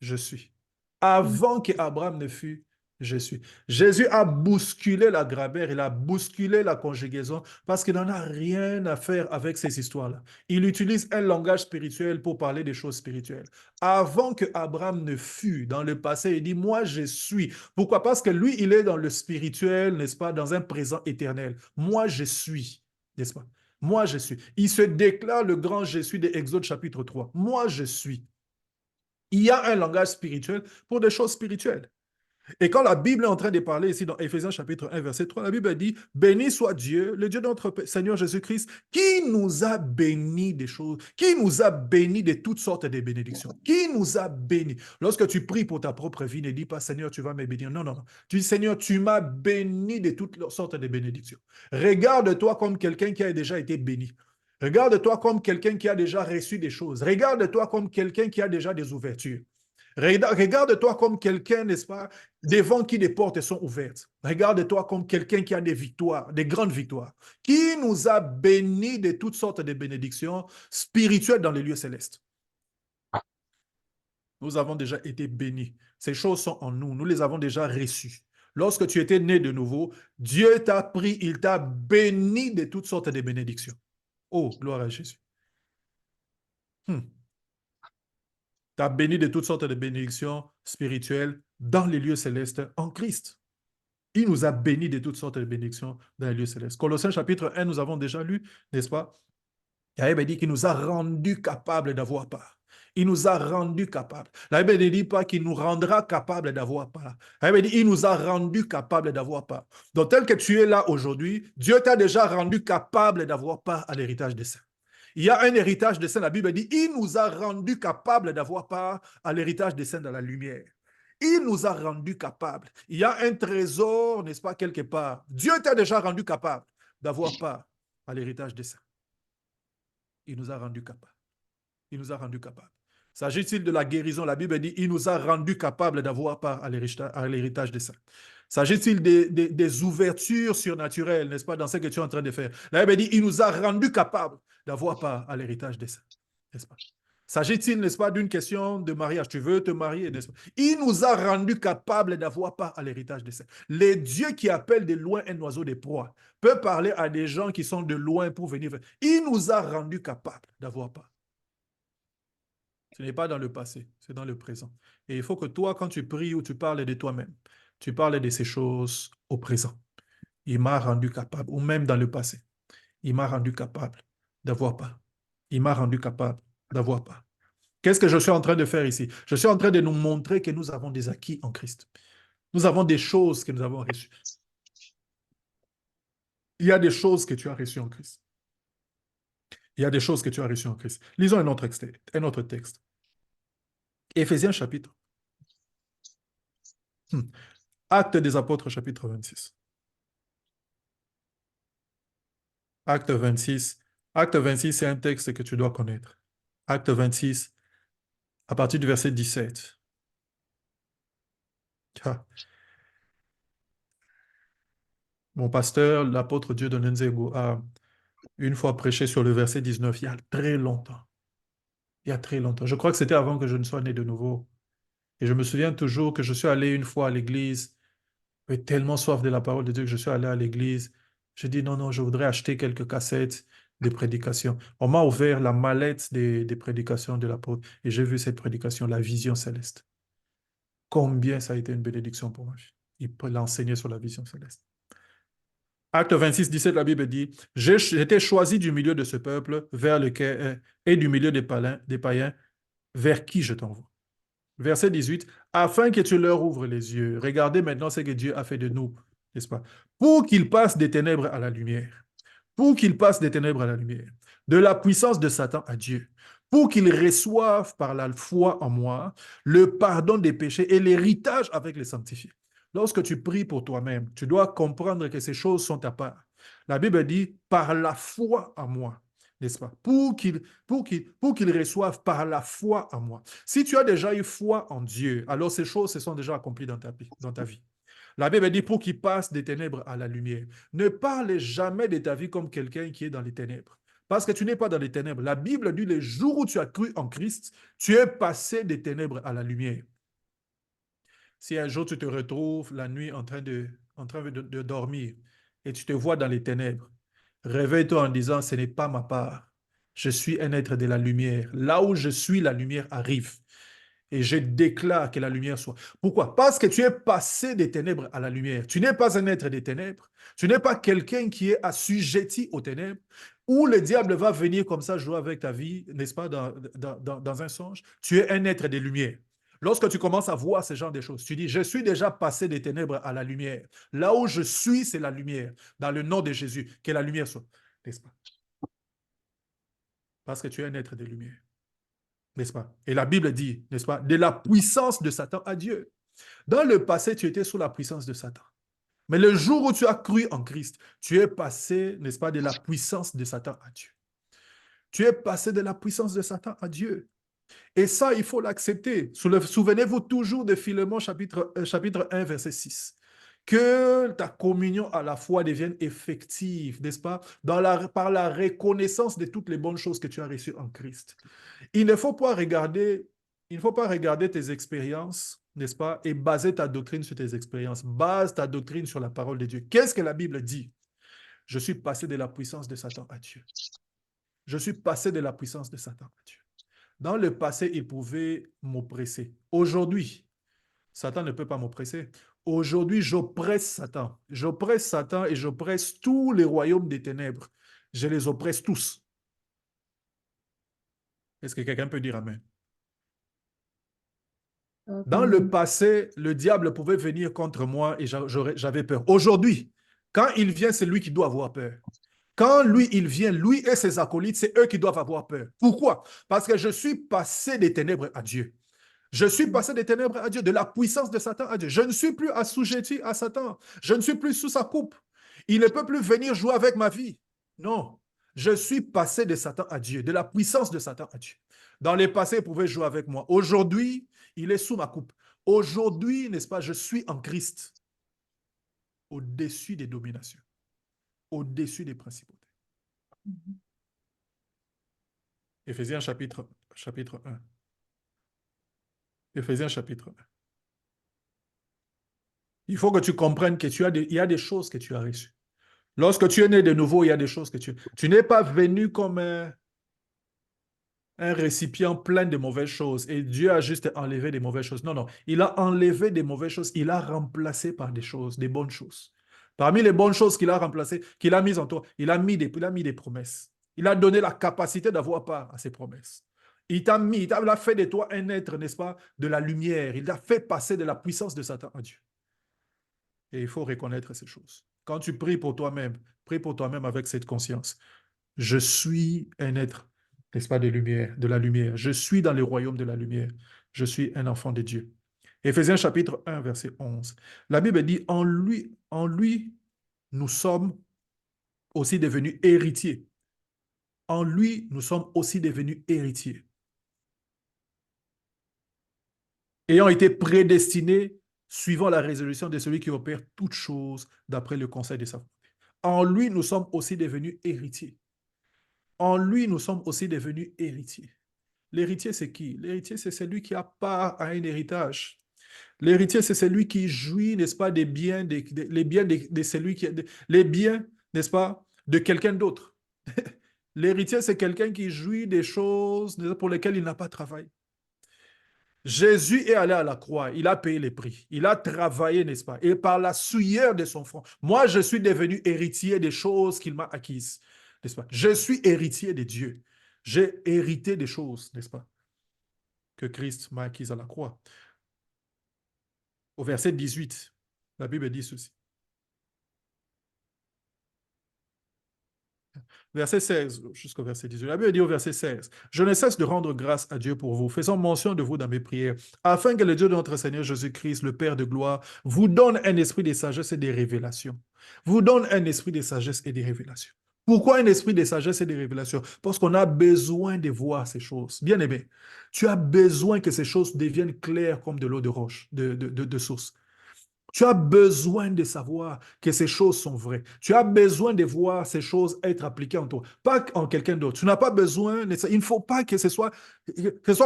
je suis. Avant qu'Abraham ne fût, je suis. Jésus a bousculé la grammaire, il a bousculé la conjugaison parce qu'il n'en a rien à faire avec ces histoires-là. Il utilise un langage spirituel pour parler des choses spirituelles. Avant que Abraham ne fût, dans le passé, il dit, moi je suis. Pourquoi? Parce que lui, il est dans le spirituel, n'est-ce pas, dans un présent éternel. Moi je suis, n'est-ce pas? Moi je suis. Il se déclare le grand je suis de Exode chapitre 3. Moi je suis. Il y a un langage spirituel pour des choses spirituelles. Et quand la Bible est en train de parler ici dans Éphésiens chapitre 1, verset 3, la Bible dit, béni soit Dieu, le Dieu de notre Seigneur Jésus-Christ, qui nous a bénis des choses, qui nous a bénis de toutes sortes de bénédictions, qui nous a bénis. Lorsque tu pries pour ta propre vie, ne dis pas, Seigneur, tu vas me bénir. Non, non, non. Tu dis, Seigneur, tu m'as béni de toutes sortes de bénédictions. Regarde-toi comme quelqu'un qui a déjà été béni. Regarde-toi comme quelqu'un qui a déjà reçu des choses. Regarde-toi comme quelqu'un qui a déjà des ouvertures. Regarde-toi comme quelqu'un, n'est-ce pas, devant qui les portes sont ouvertes. Regarde-toi comme quelqu'un qui a des victoires, des grandes victoires, qui nous a bénis de toutes sortes de bénédictions spirituelles dans les lieux célestes. Nous avons déjà été bénis. Ces choses sont en nous. Nous les avons déjà reçues. Lorsque tu étais né de nouveau, Dieu t'a pris, il t'a béni de toutes sortes de bénédictions. Oh, gloire à Jésus. T'as béni de toutes sortes de bénédictions spirituelles dans les lieux célestes en Christ. Il nous a bénis de toutes sortes de bénédictions dans les lieux célestes. Colossiens chapitre 1, nous avons déjà lu, n'est-ce pas? La Bible dit qu'il nous a rendus capables d'avoir part. Il nous a rendus capables. La Bible ne dit pas qu'il nous rendra capables d'avoir part. La Bible dit qu'il nous a rendus capables d'avoir part. Donc, tel que tu es là aujourd'hui, Dieu t'a déjà rendu capable d'avoir part à l'héritage des saints. Il y a un héritage des saints, la Bible dit, il nous a rendus capables d'avoir part à l'héritage des saints dans la lumière. Il nous a rendus capables. Il y a un trésor, n'est-ce pas, quelque part. Dieu t'a déjà rendu capable d'avoir part à l'héritage des saints. Il nous a rendus capables. Il nous a rendus capables. S'agit-il de la guérison? La Bible dit, il nous a rendus capables d'avoir part à l'héritage des saints. S'agit-il des ouvertures surnaturelles, n'est-ce pas, dans ce que tu es en train de faire? La Bible dit, il nous a rendus capables d'avoir part à l'héritage des saints, n'est-ce pas? S'agit-il, n'est-ce pas, d'une question de mariage? Tu veux te marier, n'est-ce pas? Il nous a rendus capables d'avoir part à l'héritage des saints. Les dieux qui appellent de loin un oiseau de proie peut parler à des gens qui sont de loin pour venir. Il nous a rendus capables d'avoir part. Ce n'est pas dans le passé, c'est dans le présent. Et il faut que toi, quand tu pries ou tu parles de toi-même, tu parles de ces choses au présent. Il m'a rendu capable, ou même dans le passé, il m'a rendu capable d'avoir part. Il m'a rendu capable d'avoir part. Qu'est-ce que je suis en train de faire ici? Je suis en train de nous montrer que nous avons des acquis en Christ. Nous avons des choses que nous avons reçues. Il y a des choses que tu as reçues en Christ. Il y a des choses que tu as reçues en Christ. Lisons un autre texte. Éphésiens chapitre. Actes des apôtres chapitre 26. Acte 26. Acte 26, c'est un texte que tu dois connaître. Acte 26, à partir du verset 17. Mon pasteur, l'apôtre Dieudonné Nzego, a une fois prêché sur le verset 19, il y a très longtemps. Il y a très longtemps. Je crois que c'était avant que je ne sois né de nouveau. Et je me souviens toujours que je suis allé une fois à l'église. J'avais tellement soif de la parole de Dieu que je suis allé à l'église. Je dis non, je voudrais acheter quelques cassettes de prédications. On m'a ouvert la mallette des prédications de l'apôtre et j'ai vu cette prédication, la vision céleste. Combien ça a été une bénédiction pour moi. Il l'a enseigné sur la vision céleste. Acte 26, 17, la Bible dit, « J'ai été choisi du milieu de ce peuple vers lequel, et du milieu des païens vers qui je t'envoie. » Verset 18, « Afin que tu leur ouvres les yeux. » Regardez maintenant ce que Dieu a fait de nous, n'est-ce pas? Pour qu'ils passent des ténèbres à la lumière. Pour qu'ils passent des ténèbres à la lumière. De la puissance de Satan à Dieu. Pour qu'ils reçoivent par la foi en moi le pardon des péchés et l'héritage avec les sanctifiés. Lorsque tu pries pour toi-même, tu dois comprendre que ces choses sont à part. La Bible dit, par la foi en moi, n'est-ce pas? Pour qu'ils reçoivent par la foi en moi. Si tu as déjà eu foi en Dieu, alors ces choses se sont déjà accomplies dans ta vie. La Bible dit, pour qu'ils passent des ténèbres à la lumière. Ne parle jamais de ta vie comme quelqu'un qui est dans les ténèbres. Parce que tu n'es pas dans les ténèbres. La Bible dit, le jour où tu as cru en Christ, tu es passé des ténèbres à la lumière. Si un jour tu te retrouves la nuit en train de dormir et tu te vois dans les ténèbres, réveille-toi en disant, ce n'est pas ma part. Je suis un être de la lumière. Là où je suis, la lumière arrive. Et je déclare que la lumière soit. Pourquoi? Parce que tu es passé des ténèbres à la lumière. Tu n'es pas un être des ténèbres. Tu n'es pas quelqu'un qui est assujetti aux ténèbres, où le diable va venir comme ça jouer avec ta vie, n'est-ce pas, dans un songe. Tu es un être des lumières. Lorsque tu commences à voir ce genre de choses, tu dis, je suis déjà passé des ténèbres à la lumière. Là où je suis, c'est la lumière. Dans le nom de Jésus, que la lumière soit. N'est-ce pas? Parce que tu es un être des lumières. N'est-ce pas? Et la Bible dit, n'est-ce pas, de la puissance de Satan à Dieu. Dans le passé, tu étais sous la puissance de Satan. Mais le jour où tu as cru en Christ, tu es passé, n'est-ce pas, de la puissance de Satan à Dieu. Tu es passé de la puissance de Satan à Dieu. Et ça, il faut l'accepter. Souvenez-vous toujours de Philémon chapitre 1, verset 6. Que ta communion à la foi devienne effective, n'est-ce pas, par la reconnaissance de toutes les bonnes choses que tu as reçues en Christ. Il ne faut pas regarder tes expériences, n'est-ce pas, et baser ta doctrine sur tes expériences. Base ta doctrine sur la parole de Dieu. Qu'est-ce que la Bible dit? Je suis passé de la puissance de Satan à Dieu. Je suis passé de la puissance de Satan à Dieu. Dans le passé, il pouvait m'oppresser. Aujourd'hui, Satan ne peut pas m'oppresser. Aujourd'hui, j'oppresse Satan. J'oppresse Satan et j'oppresse tous les royaumes des ténèbres. Je les oppresse tous. Est-ce que quelqu'un peut dire Amen? Dans le passé, le diable pouvait venir contre moi et j'avais peur. Aujourd'hui, quand il vient, c'est lui qui doit avoir peur. Quand lui, il vient, lui et ses acolytes, c'est eux qui doivent avoir peur. Pourquoi? Parce que je suis passé des ténèbres à Dieu. Je suis passé des ténèbres à Dieu, de la puissance de Satan à Dieu. Je ne suis plus assujetti à Satan. Je ne suis plus sous sa coupe. Il ne peut plus venir jouer avec ma vie. Non. Je suis passé de Satan à Dieu, de la puissance de Satan à Dieu. Dans les passés, il pouvait jouer avec moi. Aujourd'hui, il est sous ma coupe. Aujourd'hui, n'est-ce pas, je suis en Christ, au-dessus des dominations, au-dessus des principautés. Éphésiens chapitre 1. Éphésiens chapitre 1. Il faut que tu comprennes que il y a des choses que tu as reçues. Lorsque tu es né de nouveau, il y a des choses que tu n'es pas venu comme un récipient plein de mauvaises choses et Dieu a juste enlevé des mauvaises choses. Non, non. Il a enlevé des mauvaises choses. Il a remplacé par des choses, des bonnes choses. Parmi les bonnes choses qu'il a remplacées, qu'il a mises en toi, il a mis des promesses. Il a donné la capacité d'avoir part à ces promesses. Il a fait de toi un être, n'est-ce pas, de la lumière. Il t'a fait passer de la puissance de Satan à Dieu. Et il faut reconnaître ces choses. Quand tu pries pour toi-même, prie pour toi-même avec cette conscience. Je suis un être, n'est-ce pas, de lumière, de la lumière. Je suis dans le royaume de la lumière. Je suis un enfant de Dieu. Éphésiens chapitre 1, verset 11. La Bible dit, en lui, nous sommes aussi devenus héritiers. En lui, nous sommes aussi devenus héritiers. Ayant été prédestinés, suivant la résolution de celui qui opère toutes choses d'après le conseil de sa volonté. En lui, nous sommes aussi devenus héritiers. En lui, nous sommes aussi devenus héritiers. L'héritier, c'est qui? L'héritier, c'est celui qui a part à un héritage. L'héritier, c'est celui qui jouit, n'est-ce pas, des biens, les biens de celui qui, les biens, n'est-ce pas, de quelqu'un d'autre. L'héritier, c'est quelqu'un qui jouit des choses pour lesquelles il n'a pas travaillé. Jésus est allé à la croix, il a payé les prix, il a travaillé, n'est-ce pas? Et par la souillure de son front, moi, je suis devenu héritier des choses qu'il m'a acquises, n'est-ce pas? Je suis héritier de Dieu. J'ai hérité des choses, n'est-ce pas, que Christ m'a acquises à la croix. Au verset 18, la Bible dit ceci. Verset 16, jusqu'au verset 18. La Bible dit au verset 16, « Je ne cesse de rendre grâce à Dieu pour vous, faisant mention de vous dans mes prières, afin que le Dieu de notre Seigneur Jésus-Christ, le Père de gloire, vous donne un esprit de sagesse et de révélation. » Vous donne un esprit de sagesse et de révélation. Pourquoi un esprit de sagesse et de révélation? Parce qu'on a besoin de voir ces choses. Bien aimé, tu as besoin que ces choses deviennent claires comme de l'eau de roche, de source. Tu as besoin de savoir que ces choses sont vraies. Tu as besoin de voir ces choses être appliquées en toi, pas en quelqu'un d'autre. Tu n'as pas besoin, il ne faut pas que ce soit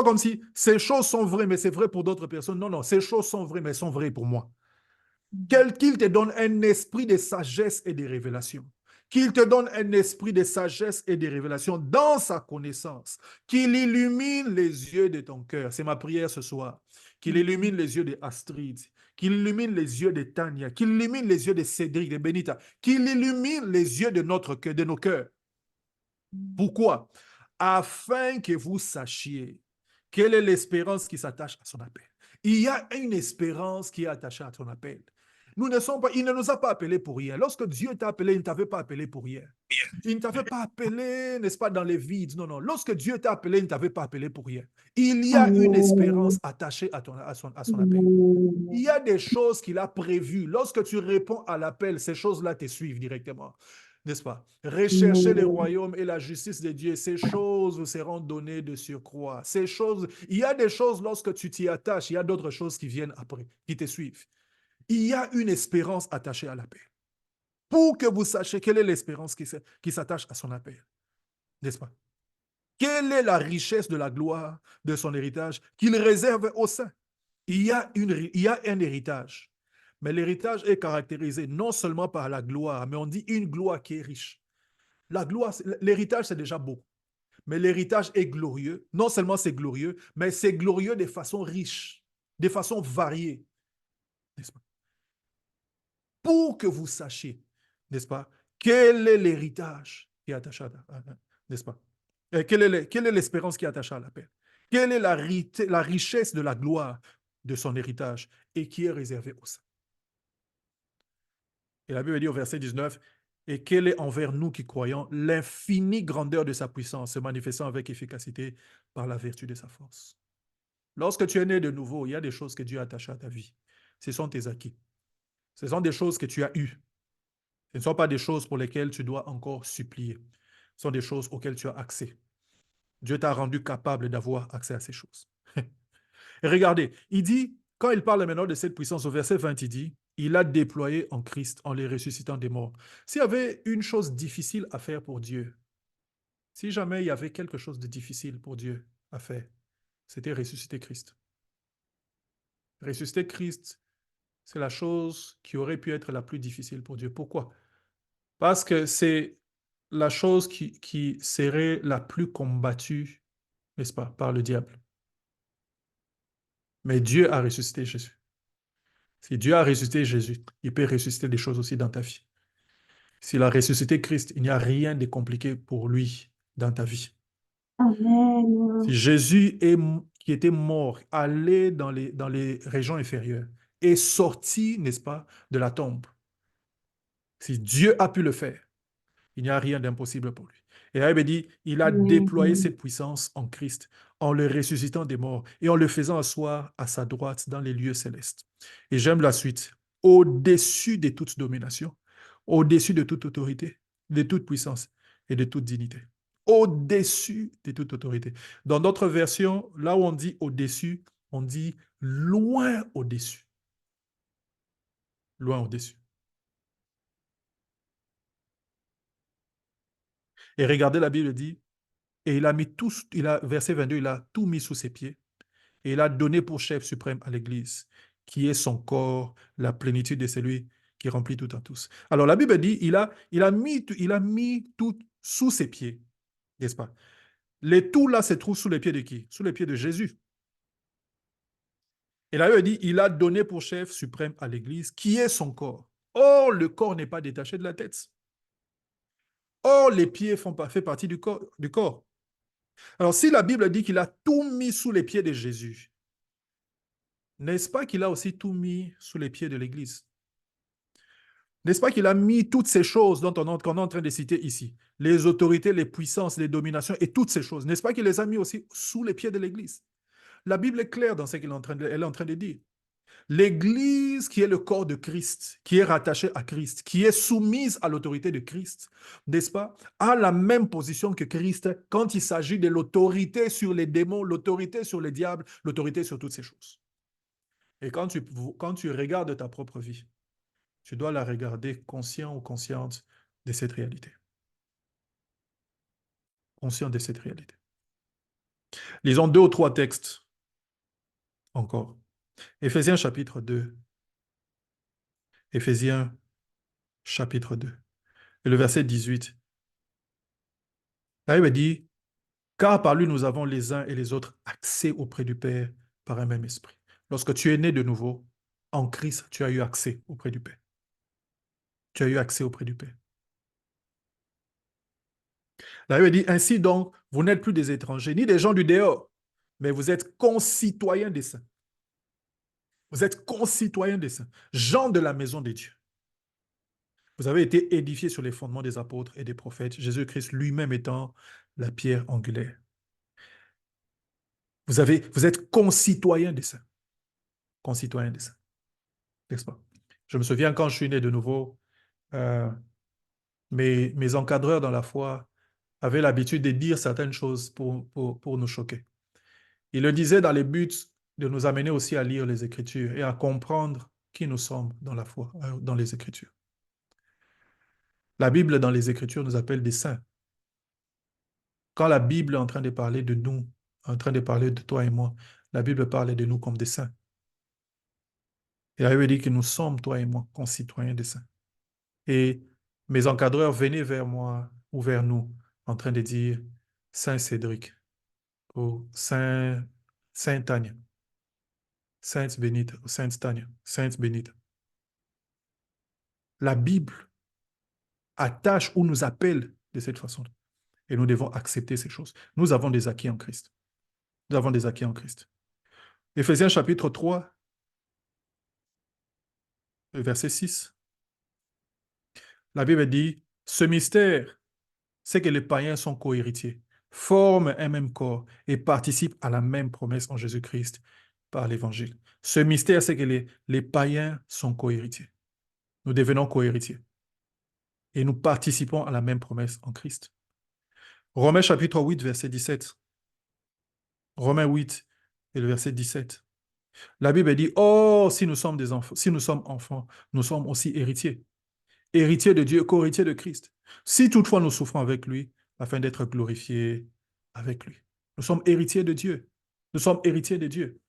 comme si ces choses sont vraies, mais c'est vrai pour d'autres personnes. Non, non, ces choses sont vraies, mais elles sont vraies pour moi. Qu'il te donne un esprit de sagesse et de révélation. Qu'il te donne un esprit de sagesse et de révélation dans sa connaissance. Qu'il illumine les yeux de ton cœur. C'est ma prière ce soir. Qu'il illumine les yeux de Astrid. Qu'il illumine les yeux de Tania. Qu'il illumine les yeux de Cédric, de Benita. Qu'il illumine les yeux de notre cœur, de nos cœurs. Pourquoi? Afin que vous sachiez quelle est l'espérance qui s'attache à son appel. Il y a une espérance qui est attachée à ton appel. Il ne nous a pas appelés pour rien. Lorsque Dieu t'a appelé, il ne t'avait pas appelé pour rien. Il ne t'avait pas appelé, n'est-ce pas, dans les vides. Non, non. Lorsque Dieu t'a appelé, il ne t'avait pas appelé pour rien. Il y a une espérance attachée à son appel. Il y a des choses qu'il a prévues. Lorsque tu réponds à l'appel, ces choses-là te suivent directement. n'est-ce pas? Recherchez le royaume et la justice de Dieu. Ces choses vous seront données de surcroît. Ces choses, il y a des choses lorsque tu t'y attaches, il y a d'autres choses qui viennent après, qui te suivent. Il y a une espérance attachée à l'appel. Pour que vous sachiez quelle est l'espérance qui s'attache à son appel, n'est-ce pas? Quelle est la richesse de la gloire de son héritage qu'il réserve aux saints? Il y a un héritage. Mais l'héritage est caractérisé non seulement par la gloire, mais on dit une gloire qui est riche. La gloire, l'héritage, c'est déjà beau. Mais l'héritage est glorieux. Non seulement c'est glorieux, mais c'est glorieux de façon riche, de façon variée. N'est-ce pas? Pour que vous sachiez, n'est-ce pas, quel est l'héritage qui est attaché n'est-ce pas? Quelle est l'espérance qui est attachée à l'appel? Quelle est la richesse de la gloire de son héritage et qui est réservée aux saints? Et la Bible dit au verset 19, et quelle est envers nous qui croyons l'infinie grandeur de sa puissance, se manifestant avec efficacité par la vertu de sa force. Lorsque tu es né de nouveau, il y a des choses que Dieu a attachées à ta vie. Ce sont tes acquis. Ce sont des choses que tu as eues. Ce ne sont pas des choses pour lesquelles tu dois encore supplier. Ce sont des choses auxquelles tu as accès. Dieu t'a rendu capable d'avoir accès à ces choses. Et regardez, il dit, quand il parle maintenant de cette puissance, au verset 20, il dit, il a déployé en Christ en les ressuscitant des morts. S'il y avait une chose difficile à faire pour Dieu, si jamais il y avait quelque chose de difficile pour Dieu à faire, c'était ressusciter Christ. Ressusciter Christ, c'est la chose qui aurait pu être la plus difficile pour Dieu. Pourquoi? Parce que c'est la chose qui serait la plus combattue, n'est-ce pas, par le diable. Mais Dieu a ressuscité Jésus. Si Dieu a ressuscité Jésus, il peut ressusciter des choses aussi dans ta vie. S'il a ressuscité Christ, il n'y a rien de compliqué pour lui dans ta vie. Amen. Si Jésus qui était mort, allé dans les régions inférieures, est sorti, n'est-ce pas, de la tombe. Si Dieu a pu le faire, il n'y a rien d'impossible pour lui. Et la Bible dit, il a déployé cette puissance en Christ, en le ressuscitant des morts et en le faisant asseoir à sa droite dans les lieux célestes. Et j'aime la suite. Au-dessus de toute domination, au-dessus de toute autorité, de toute puissance et de toute dignité. Au-dessus de toute autorité. Dans d'autres versions, là où on dit au-dessus, on dit loin au-dessus. Loin au-dessus. Et regardez, la Bible dit, et il a mis tout, verset 22, il a tout mis sous ses pieds. Et il a donné pour chef suprême à l'Église, qui est son corps, la plénitude de celui qui remplit tout en tous. Alors la Bible dit, il a mis tout sous ses pieds, n'est-ce pas? Les tout là se trouvent sous les pieds de qui? Sous les pieds de Jésus. Et la Bible dit, il a donné pour chef suprême à l'Église, qui est son corps. Or, le corps n'est pas détaché de la tête. Or, les pieds font partie du corps. Alors, si la Bible dit qu'il a tout mis sous les pieds de Jésus, n'est-ce pas qu'il a aussi tout mis sous les pieds de l'Église? N'est-ce pas qu'il a mis toutes ces choses qu'on est en train de citer ici, les autorités, les puissances, les dominations et toutes ces choses, n'est-ce pas qu'il les a mis aussi sous les pieds de l'Église? La Bible est claire dans ce qu'elle est en train de dire. L'Église qui est le corps de Christ, qui est rattachée à Christ, qui est soumise à l'autorité de Christ, n'est-ce pas, a la même position que Christ quand il s'agit de l'autorité sur les démons, l'autorité sur les diables, l'autorité sur toutes ces choses. Et quand tu regardes ta propre vie, tu dois la regarder conscient ou consciente de cette réalité. Conscient de cette réalité. Lisons 2 ou 3 textes encore. Éphésiens chapitre 2. Éphésiens chapitre 2. Et le verset 18. La Bible dit, car par lui nous avons les uns et les autres accès auprès du Père par un même esprit. Lorsque tu es né de nouveau, en Christ, tu as eu accès auprès du Père. Tu as eu accès auprès du Père. La Bible dit, ainsi donc, vous n'êtes plus des étrangers, ni des gens du dehors, mais vous êtes concitoyens des saints. Vous êtes concitoyens des saints, gens de la maison de Dieu. Vous avez été édifiés sur les fondements des apôtres et des prophètes, Jésus-Christ lui-même étant la pierre angulaire. Vous êtes concitoyens des saints. Concitoyens des saints. N'est-ce pas? Je me souviens quand je suis né de nouveau, mes encadreurs dans la foi avaient l'habitude de dire certaines choses pour nous choquer. Ils le disaient dans le but de nous amener aussi à lire les Écritures et à comprendre qui nous sommes dans la foi, dans les Écritures. La Bible, dans les Écritures, nous appelle des saints. Quand la Bible est en train de parler de nous, en train de parler de toi et moi, la Bible parle de nous comme des saints. Et la Bible dit que nous sommes, toi et moi, concitoyens des saints. Et mes encadreurs venaient vers moi ou vers nous en train de dire Saint Cédric ou Saint Tania, Sainte Bénite ou Sainte Tania, Sainte Bénite. La Bible attache ou nous appelle de cette façon. Et nous devons accepter ces choses. Nous avons des acquis en Christ. Nous avons des acquis en Christ. Éphésiens chapitre 3, verset 6. La Bible dit, ce mystère, c'est que les païens sont co-héritiers, forment un même corps et participent à la même promesse en Jésus-Christ par l'Évangile. Ce mystère, c'est que les païens sont co-héritiers. Nous devenons co-héritiers. Et nous participons à la même promesse en Christ. Romains chapitre 8, verset 17. Romains 8 et le verset 17. La Bible dit, oh, si nous sommes des enfants, si nous sommes enfants, nous sommes aussi héritiers. Héritiers de Dieu, co-héritiers de Christ. Si toutefois nous souffrons avec lui, afin d'être glorifiés avec lui. Nous sommes héritiers de Dieu. Nous sommes héritiers de Dieu.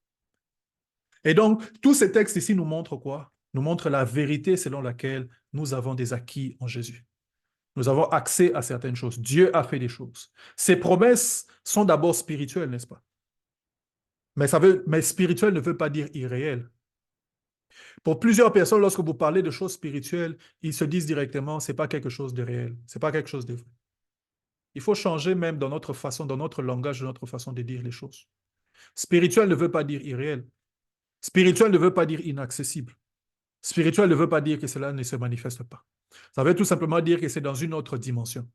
Et donc, tous ces textes ici nous montrent quoi? Nous montrent la vérité selon laquelle nous avons des acquis en Jésus. Nous avons accès à certaines choses. Dieu a fait des choses. Ces promesses sont d'abord spirituelles, n'est-ce pas? Mais spirituel ne veut pas dire irréel. Pour plusieurs personnes, lorsque vous parlez de choses spirituelles, ils se disent directement, ce n'est pas quelque chose de réel, ce n'est pas quelque chose de vrai. Il faut changer même dans notre façon, dans notre langage, dans notre façon de dire les choses. Spirituel ne veut pas dire irréel. Spirituel ne veut pas dire inaccessible. Spirituel ne veut pas dire que cela ne se manifeste pas. Ça veut tout simplement dire que c'est dans une autre dimension.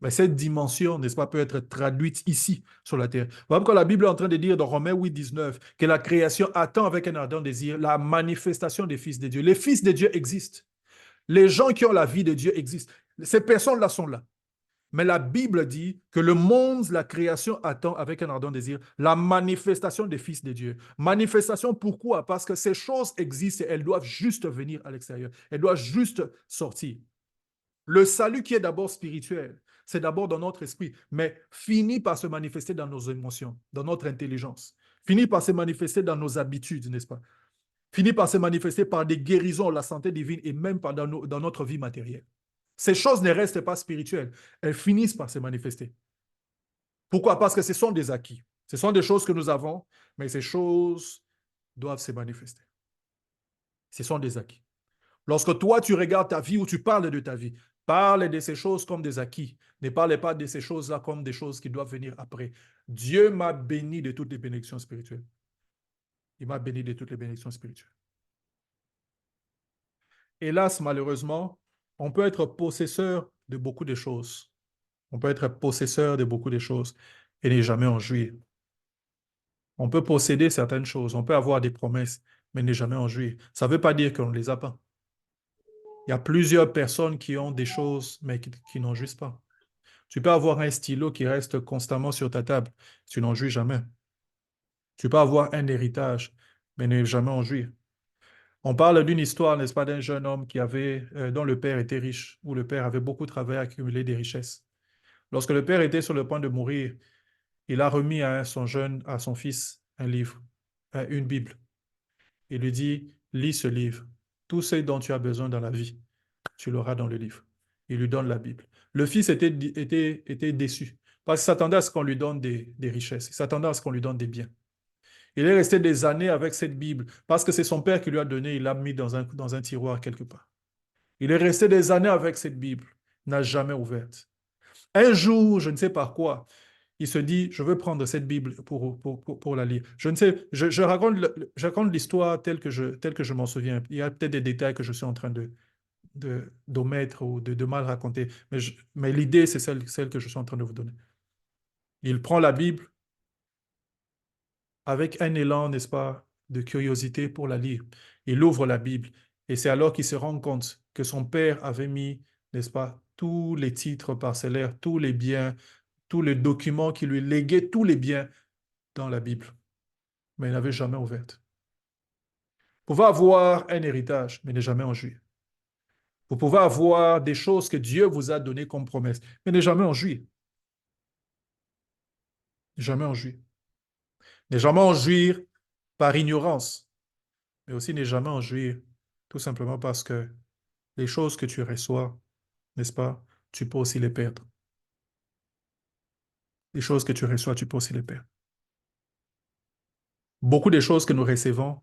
Mais cette dimension, n'est-ce pas, peut être traduite ici, sur la terre. Par exemple, quand la Bible est en train de dire dans Romains 8, 19, que la création attend avec un ardent désir la manifestation des fils de Dieu. Les fils de Dieu existent. Les gens qui ont la vie de Dieu existent. Ces personnes-là sont là. Mais la Bible dit que le monde, la création attend avec un ardent désir la manifestation des fils de Dieu. Manifestation, pourquoi? Parce que ces choses existent et elles doivent juste venir à l'extérieur. Elles doivent juste sortir. Le salut qui est d'abord spirituel, c'est d'abord dans notre esprit, mais finit par se manifester dans nos émotions, dans notre intelligence, finit par se manifester dans nos habitudes, n'est-ce pas? Finit par se manifester par des guérisons, la santé divine et même dans notre vie matérielle. Ces choses ne restent pas spirituelles, elles finissent par se manifester. Pourquoi? Parce que ce sont des acquis. Ce sont des choses que nous avons, mais ces choses doivent se manifester. Ce sont des acquis. Lorsque toi, tu regardes ta vie ou tu parles de ta vie, parle de ces choses comme des acquis. Ne parle pas de ces choses-là comme des choses qui doivent venir après. Dieu m'a béni de toutes les bénédictions spirituelles. Il m'a béni de toutes les bénédictions spirituelles. Hélas, malheureusement, on peut être possesseur de beaucoup de choses. On peut être possesseur de beaucoup de choses et ne jamais en jouir. On peut posséder certaines choses, on peut avoir des promesses, mais ne jamais en jouir. Ça ne veut pas dire qu'on ne les a pas. Il y a plusieurs personnes qui ont des choses, mais qui n'en jouissent pas. Tu peux avoir un stylo qui reste constamment sur ta table, tu n'en jouis jamais. Tu peux avoir un héritage, mais ne jamais en jouir. On parle d'une histoire, n'est-ce pas, d'un jeune homme dont le père était riche, où le père avait beaucoup travaillé à accumuler des richesses. Lorsque le père était sur le point de mourir, il a remis à son fils un livre, une Bible. Il lui dit, lis ce livre. Tout ce dont tu as besoin dans la vie, tu l'auras dans le livre. Il lui donne la Bible. Le fils était déçu parce qu'il s'attendait à ce qu'on lui donne des richesses. Il s'attendait à ce qu'on lui donne des biens. Il est resté des années avec cette Bible parce que c'est son père qui lui a donné, il l'a mis dans un tiroir quelque part. Il est resté des années avec cette Bible, n'a jamais ouverte. Un jour, je ne sais pas quoi, il se dit, je veux prendre cette Bible pour la lire. Je ne sais, je raconte l'histoire telle que je m'en souviens. Il y a peut-être des détails que je suis en train d'omettre ou de mal raconter, mais l'idée, c'est celle que je suis en train de vous donner. Il prend la Bible avec un élan, n'est-ce pas, de curiosité pour la lire. Il ouvre la Bible et c'est alors qu'il se rend compte que son père avait mis, n'est-ce pas, tous les titres parcellaires, tous les biens, tous les documents qui lui léguaient, tous les biens dans la Bible. Mais il n'avait jamais ouvert. Vous pouvez avoir un héritage, mais ne jamais en jouir. Vous pouvez avoir des choses que Dieu vous a données comme promesse, mais ne jamais en jouir. Ne jamais en jouir. Ne jamais en jouir par ignorance, mais aussi ne jamais en jouir tout simplement parce que les choses que tu reçois, n'est-ce pas, tu peux aussi les perdre. Les choses que tu reçois, tu peux aussi les perdre. Beaucoup de choses que nous recevons,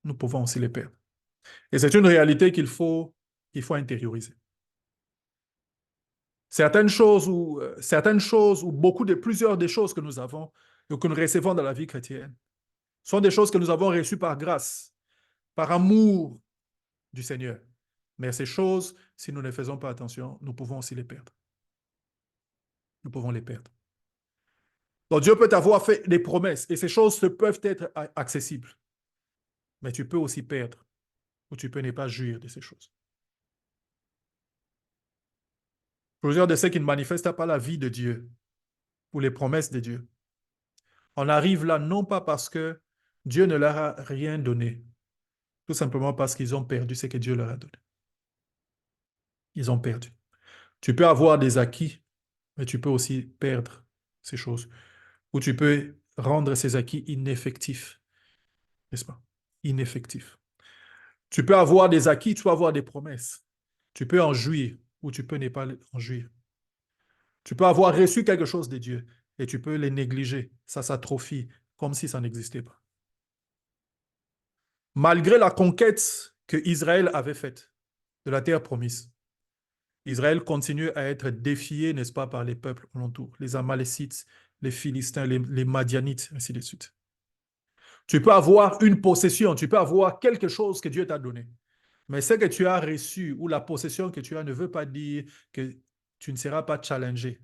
nous pouvons aussi les perdre. Et c'est une réalité qu'il faut intérioriser. Certaines choses ou plusieurs des choses que nous avons et que nous recevons dans la vie chrétienne sont des choses que nous avons reçues par grâce, par amour du Seigneur. Mais ces choses, si nous ne faisons pas attention, nous pouvons aussi les perdre. Nous pouvons les perdre. Donc Dieu peut t'avoir fait des promesses et ces choses peuvent être accessibles. Mais tu peux aussi perdre ou tu peux ne pas jouir de ces choses. Plusieurs de ceux qui ne manifestent pas la vie de Dieu ou les promesses de Dieu, on arrive là non pas parce que Dieu ne leur a rien donné, tout simplement parce qu'ils ont perdu ce que Dieu leur a donné. Ils ont perdu. Tu peux avoir des acquis, mais tu peux aussi perdre ces choses. Ou tu peux rendre ces acquis ineffectifs, n'est-ce pas? Ineffectifs. Tu peux avoir des acquis, tu peux avoir des promesses. Tu peux en jouir ou tu peux ne pas en jouir. Tu peux avoir reçu quelque chose de Dieu et tu peux les négliger. Ça s'atrophie comme si ça n'existait pas. Malgré la conquête que Israël avait faite de la terre promise, Israël continue à être défié, n'est-ce pas, par les peuples alentours, les Amalécites, les Philistins, les Madianites, ainsi de suite. Tu peux avoir une possession, tu peux avoir quelque chose que Dieu t'a donné. Mais ce que tu as reçu ou la possession que tu as ne veut pas dire que tu ne seras pas challengé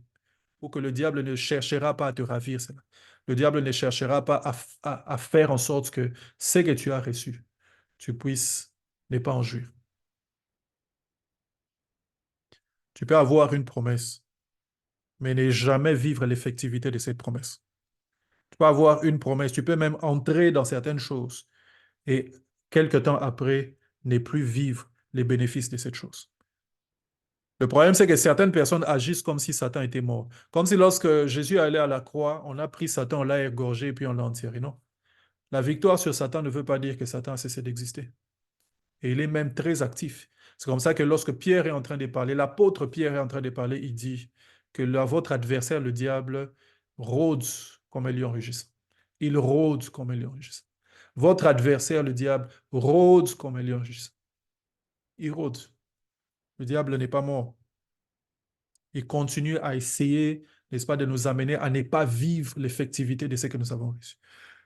ou que le diable ne cherchera pas à te ravir cela. Le diable ne cherchera pas à faire en sorte que ce que tu as reçu, tu puisses ne pas en jouir. Tu peux avoir une promesse, mais ne jamais vivre l'effectivité de cette promesse. Tu peux avoir une promesse, tu peux même entrer dans certaines choses et quelque temps après, ne plus vivre les bénéfices de cette chose. Le problème, c'est que certaines personnes agissent comme si Satan était mort. Comme si lorsque Jésus allait à la croix, on a pris Satan, on l'a égorgé et puis on l'a enterré. Non. La victoire sur Satan ne veut pas dire que Satan a cessé d'exister. Et il est même très actif. C'est comme ça que lorsque Pierre est en train de parler, l'apôtre Pierre est en train de parler, il dit que votre adversaire, le diable, rôde comme un lion rugissant. Il rôde comme un lion rugissant. Votre adversaire, le diable, rôde comme un lion rugissant. Il rôde. Le diable n'est pas mort. Il continue à essayer, n'est-ce pas, de nous amener à ne pas vivre l'effectivité de ce que nous avons reçu.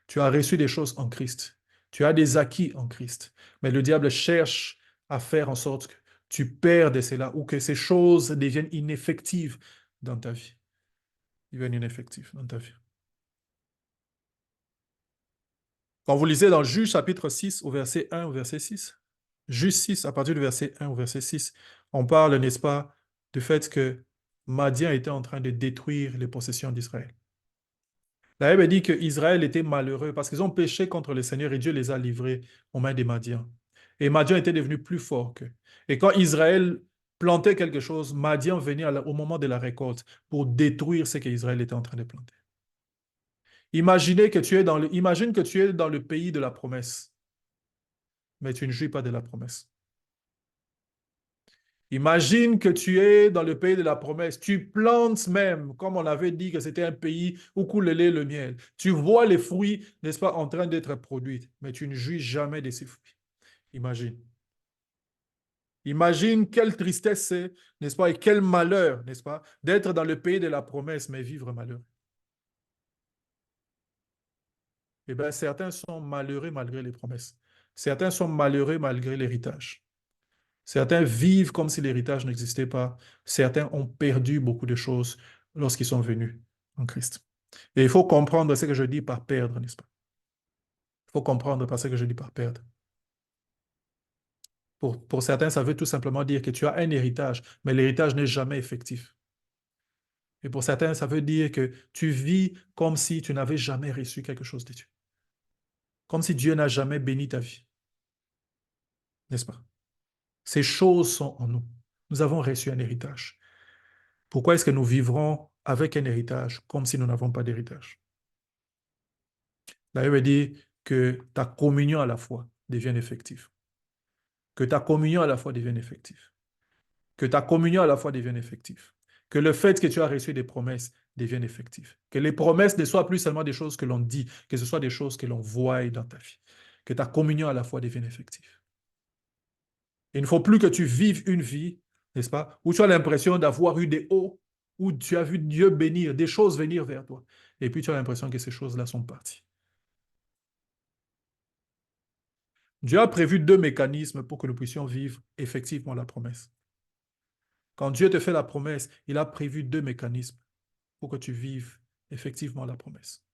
Tu as reçu des choses en Christ. Tu as des acquis en Christ. Mais le diable cherche à faire en sorte que tu perdes cela ou que ces choses deviennent ineffectives dans ta vie. Deviennent ineffectives dans ta vie. Quand vous lisez dans Juge chapitre 6 au verset 1 au verset 6, Juge 6 à partir du verset 1 au verset 6, on parle, n'est-ce pas, du fait que Madian était en train de détruire les possessions d'Israël. La Bible dit qu'Israël était malheureux parce qu'ils ont péché contre le Seigneur et Dieu les a livrés aux mains des Madians. Et Madian était devenu plus fort qu'eux. Et quand Israël plantait quelque chose, Madian venait au moment de la récolte pour détruire ce qu'Israël était en train de planter. Imagine que tu es dans le pays de la promesse, mais tu ne jouis pas de la promesse. Imagine que tu es dans le pays de la promesse. Tu plantes même, comme on avait dit que c'était un pays où coule le lait et le miel. Tu vois les fruits, n'est-ce pas, en train d'être produits, mais tu ne jouis jamais de ces fruits. Imagine. Imagine quelle tristesse c'est, n'est-ce pas, et quel malheur, n'est-ce pas, d'être dans le pays de la promesse, mais vivre malheureux. Eh bien, certains sont malheureux malgré les promesses. Certains sont malheureux malgré l'héritage. Certains vivent comme si l'héritage n'existait pas. Certains ont perdu beaucoup de choses lorsqu'ils sont venus en Christ. Et il faut comprendre ce que je dis par perdre, n'est-ce pas? Il faut comprendre par ce que je dis par perdre. Pour certains, ça veut tout simplement dire que tu as un héritage, mais l'héritage n'est jamais effectif. Et pour certains, ça veut dire que tu vis comme si tu n'avais jamais reçu quelque chose de Dieu. Comme si Dieu n'a jamais béni ta vie. N'est-ce pas? Ces choses sont en nous. Nous avons reçu un héritage. Pourquoi est-ce que nous vivrons avec un héritage comme si nous n'avons pas d'héritage? La Bible dit que ta communion à la foi devienne effective. Que ta communion à la foi devienne effective. Que ta communion à la foi devienne effective. Que le fait que tu as reçu des promesses devienne effectif. Que les promesses ne soient plus seulement des choses que l'on dit, que ce soit des choses que l'on voit dans ta vie. Que ta communion à la foi devienne effective. Il ne faut plus que tu vives une vie, n'est-ce pas, où tu as l'impression d'avoir eu des hauts, où tu as vu Dieu bénir, des choses venir vers toi. Et puis tu as l'impression que ces choses-là sont parties. Dieu a prévu 2 mécanismes pour que nous puissions vivre effectivement la promesse. Quand Dieu te fait la promesse, il a prévu 2 mécanismes pour que tu vives effectivement la promesse.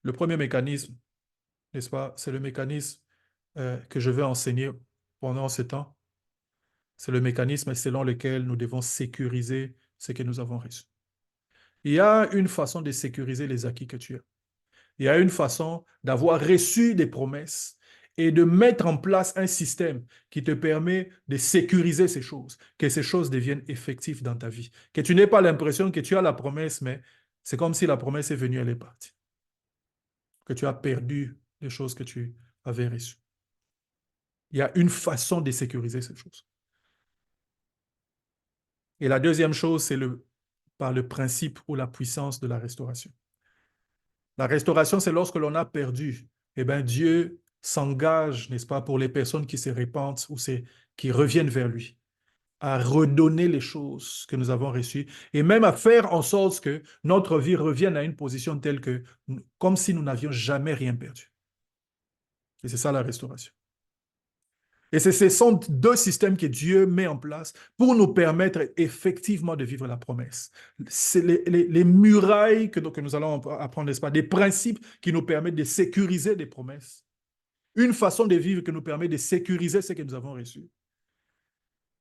Le premier mécanisme, n'est-ce pas, c'est le mécanisme que je vais enseigner pendant ce temps. C'est le mécanisme selon lequel nous devons sécuriser ce que nous avons reçu. Il y a une façon de sécuriser les acquis que tu as. Il y a une façon d'avoir reçu des promesses et de mettre en place un système qui te permet de sécuriser ces choses, que ces choses deviennent effectives dans ta vie. Que tu n'aies pas l'impression que tu as la promesse, mais c'est comme si la promesse est venue, elle est partie. Que tu as perdu les choses que tu avais reçues. Il y a une façon de sécuriser ces choses. Et la deuxième chose, c'est par le principe ou la puissance de la restauration. La restauration, c'est lorsque l'on a perdu. Eh bien, Dieu s'engage, n'est-ce pas, pour les personnes qui se repentent ou qui reviennent vers lui, à redonner les choses que nous avons reçues et même à faire en sorte que notre vie revienne à une position telle que, comme si nous n'avions jamais rien perdu. Et c'est ça la restauration. Et ce sont 2 systèmes que Dieu met en place pour nous permettre effectivement de vivre la promesse. C'est les murailles que nous allons apprendre, n'est-ce pas, des principes qui nous permettent de sécuriser des promesses. Une façon de vivre qui nous permet de sécuriser ce que nous avons reçu.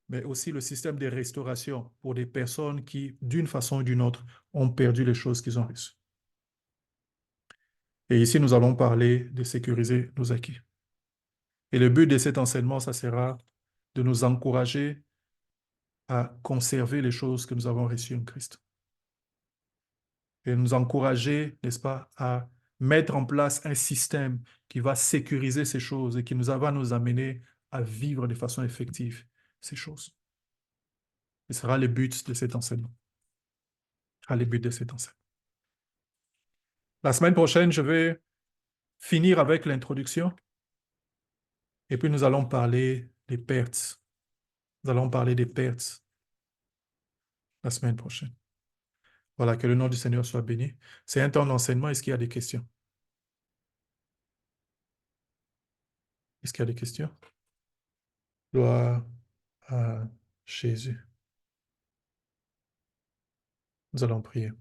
Mais aussi le système de restauration pour des personnes qui, d'une façon ou d'une autre, ont perdu les choses qu'ils ont reçues. Et ici, nous allons parler de sécuriser nos acquis. Et le but de cet enseignement, ça sera de nous encourager à conserver les choses que nous avons reçues en Christ. Et nous encourager, n'est-ce pas, à mettre en place un système qui va sécuriser ces choses et qui va nous amener à vivre de façon effective ces choses. Ce sera le but de cet enseignement. Ce sera le but de cet enseignement. La semaine prochaine, je vais finir avec l'introduction et puis nous allons parler des pertes. Nous allons parler des pertes la semaine prochaine. Voilà, que le nom du Seigneur soit béni. C'est un temps d'enseignement. Est-ce qu'il y a des questions? Est-ce qu'il y a des questions? Gloire à Jésus. Nous allons prier.